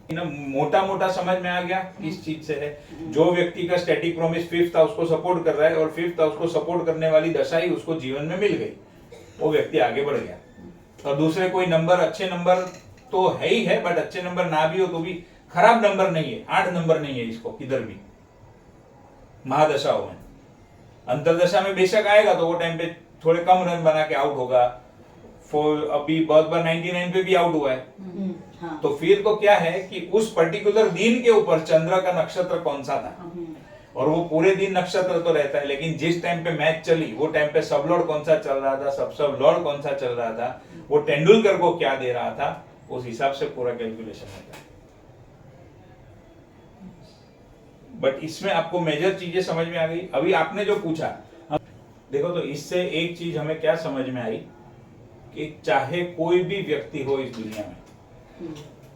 मोटा मोटा समझ में आ गया किस चीज से है। जो व्यक्ति का स्टैटिक प्रॉमिस 5th हाउस को सपोर्ट कर रहा है और 5th हाउस को सपोर्ट करने वाली दशा ही उसको जीवन में मिल गई, वो व्यक्ति आगे बढ़ गया। और दूसरे कोई नंबर, अच्छे नंबर तो है ही है, बट अच्छे नंबर ना भी हो तो भी खराब नंबर नहीं है, 8 नंबर नहीं है इसको किधर भी महादशाओं में। अंतरदशा में बेशक आएगा तो वो टाइम पे थोड़े कम रन बना के आउट होगा, अभी बहुत बार 99 पे भी आउट हुआ है। हाँ। तो फिर तो क्या है कि उस पर्टिकुलर दिन के ऊपर चंद्र का नक्षत्र कौन सा था, और वो पूरे दिन नक्षत्र तो रहता है, लेकिन जिस टाइम पे मैच चली वो टाइम पे सब लॉर्ड कौन सा चल रहा था, सब लॉर्ड कौन सा चल रहा था, वो तेंदुलकर को क्या दे रहा था, उस हिसाब से पूरा कैलकुलेशन होता है। बट इसमें आपको मेजर चीजें समझ में आ गई। अभी आपने जो पूछा, देखो तो इससे एक चीज हमें क्या समझ में आई कि चाहे कोई भी व्यक्ति हो इस दुनिया में,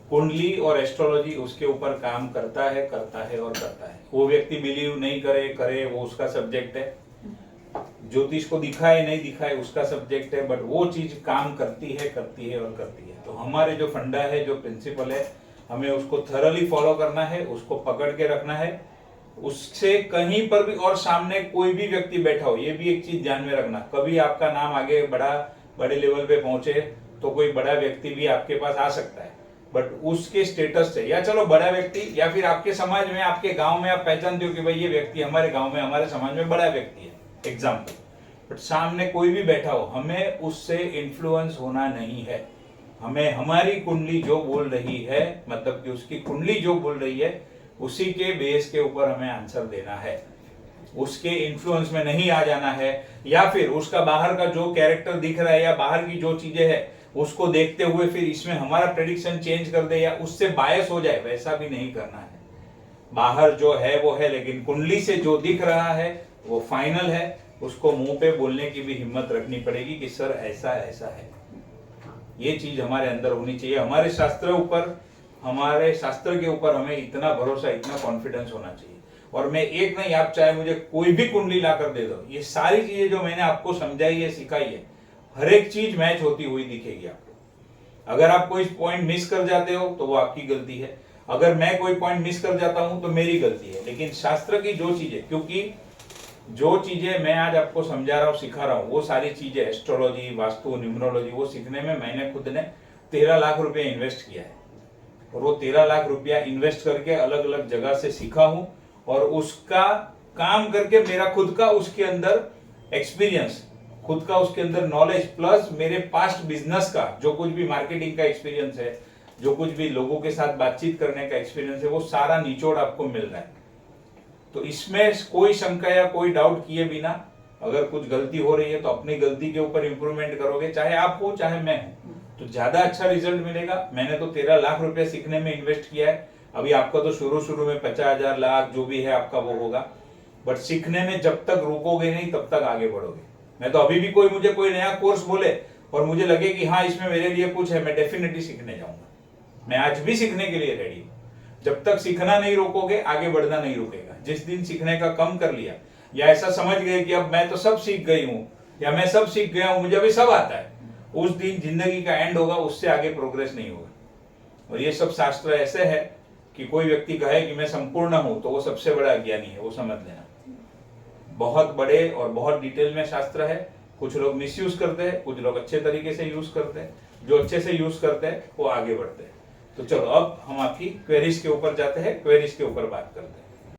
कुंडली और एस्ट्रोलॉजी उसके ऊपर काम करता है और करता है। वो व्यक्ति बिलीव नहीं करे वो उसका सब्जेक्ट है, ज्योतिष को दिखाए नहीं दिखाए उसका सब्जेक्ट है, बट वो चीज काम करती है। तो हमारे जो फंडा है, जो प्रिंसिपल है, हमें उसको थरली फॉलो करना है, उसको पकड़ के रखना है। उससे कहीं पर भी, और सामने कोई भी व्यक्ति बैठा हो, ये भी एक चीज ध्यान में रखना, कभी आपका नाम आगे बड़े लेवल पे पहुंचे तो कोई बड़ा व्यक्ति भी आपके पास आ सकता है, बट उसके स्टेटस से, या चलो बड़ा व्यक्ति, या फिर आपके समाज में, आपके गांव में आप पहचानते हो कि भाई ये व्यक्ति हमारे गांव में, हमारे समाज में बड़ा व्यक्ति है, एग्जाम्पल, बट सामने कोई भी बैठा हो, हमें उससे इन्फ्लुएंस होना नहीं है। हमें हमारी कुंडली जो बोल रही है, मतलब कि उसकी कुंडली जो बोल रही है, उसी के बेस के ऊपर हमें आंसर देना है, उसके इन्फ्लुएंस में नहीं आ जाना है, या फिर उसका बाहर का जो कैरेक्टर दिख रहा है या बाहर की जो चीजें है उसको देखते हुए फिर इसमें हमारा प्रेडिक्शन चेंज कर दे या उससे बायस हो जाए, वैसा भी नहीं करना है। बाहर जो है वो है, लेकिन कुंडली से जो दिख रहा है वो फाइनल है। उसको मुंह पे बोलने की भी हिम्मत रखनी पड़ेगी कि सर ऐसा है। ये चीज हमारे अंदर होनी चाहिए। हमारे शास्त्र के ऊपर हमें इतना भरोसा, इतना कॉन्फिडेंस होना चाहिए। और मैं एक नहीं, आप चाहे मुझे कोई भी कुंडली लाकर दे दो, ये सारी चीजें जो मैंने आपको समझाई है, सिखाई है, हर एक चीज मैच होती हुई दिखेगी आपको। अगर आप कोई पॉइंट मिस कर जाते हो तो वो आपकी गलती है। अगर मैं कोई पॉइंट मिस कर जाता हूं तो मेरी गलती है, लेकिन शास्त्र की जो चीजें, क्योंकि जो चीजें मैं आज आपको समझा रहा हूँ, सिखा रहा हूँ, वो सारी चीजें एस्ट्रोलॉजी, वास्तु, न्यूमरोलॉजी, वो सीखने में मैंने खुद ने 13 लाख रुपए इन्वेस्ट किया है। और वो 13 लाख रुपया इन्वेस्ट करके अलग अलग जगह से सीखा हूं, और उसका काम करके मेरा खुद का उसके अंदर एक्सपीरियंस, खुद का उसके अंदर नॉलेज, प्लस मेरे पास्ट बिजनेस का जो कुछ भी मार्केटिंग का एक्सपीरियंस है, जो कुछ भी लोगों के साथ बातचीत करने का एक्सपीरियंस है, वो सारा निचोड़ आपको मिल रहा है। तो इसमें कोई शंका या कोई डाउट किए बिना, अगर कुछ गलती हो रही है तो अपनी गलती के ऊपर इंप्रूवमेंट करोगे, चाहे आप हो चाहे मैं हूं, तो ज्यादा अच्छा रिजल्ट मिलेगा। मैंने तो 13 लाख रुपए सीखने में इन्वेस्ट किया है। अभी आपका तो शुरू में 50,000 लाख जो भी है आपका वो होगा, बट सीखने में जब तक रुकोगे नहीं तब तक आगे बढ़ोगे। मैं तो अभी भी मुझे कोई नया कोर्स बोले और मुझे लगे कि हाँ इसमें मेरे लिए कुछ है, मैं डेफिनेटली सीखने जाऊंगा। मैं आज भी सीखने के लिए रेडी हूँ। जब तक सीखना नहीं रोकोगे, आगे बढ़ना नहीं रुकेगा। जिस दिन सीखने का कम कर लिया या ऐसा समझ गए कि अब मैं तो सब सीख गई हूँ या मैं सब सीख गया हूँ, मुझे अभी सब आता है, उस दिन जिंदगी का एंड होगा, उससे आगे प्रोग्रेस नहीं होगा। और ये सब शास्त्र ऐसे है कि कोई व्यक्ति कहे कि मैं संपूर्ण हूं तो वो सबसे बड़ा अज्ञानी है, वो समझ लेना। बहुत बड़े और बहुत डिटेल में शास्त्र है। कुछ लोग मिसयूज करते हैं, कुछ लोग अच्छे तरीके से यूज करते हैं। जो अच्छे से यूज करते हैं वो आगे बढ़ते हैं। तो चलो अब हम आपकी क्वेरीज के ऊपर जाते हैं, क्वेरीज के ऊपर बात करते हैं।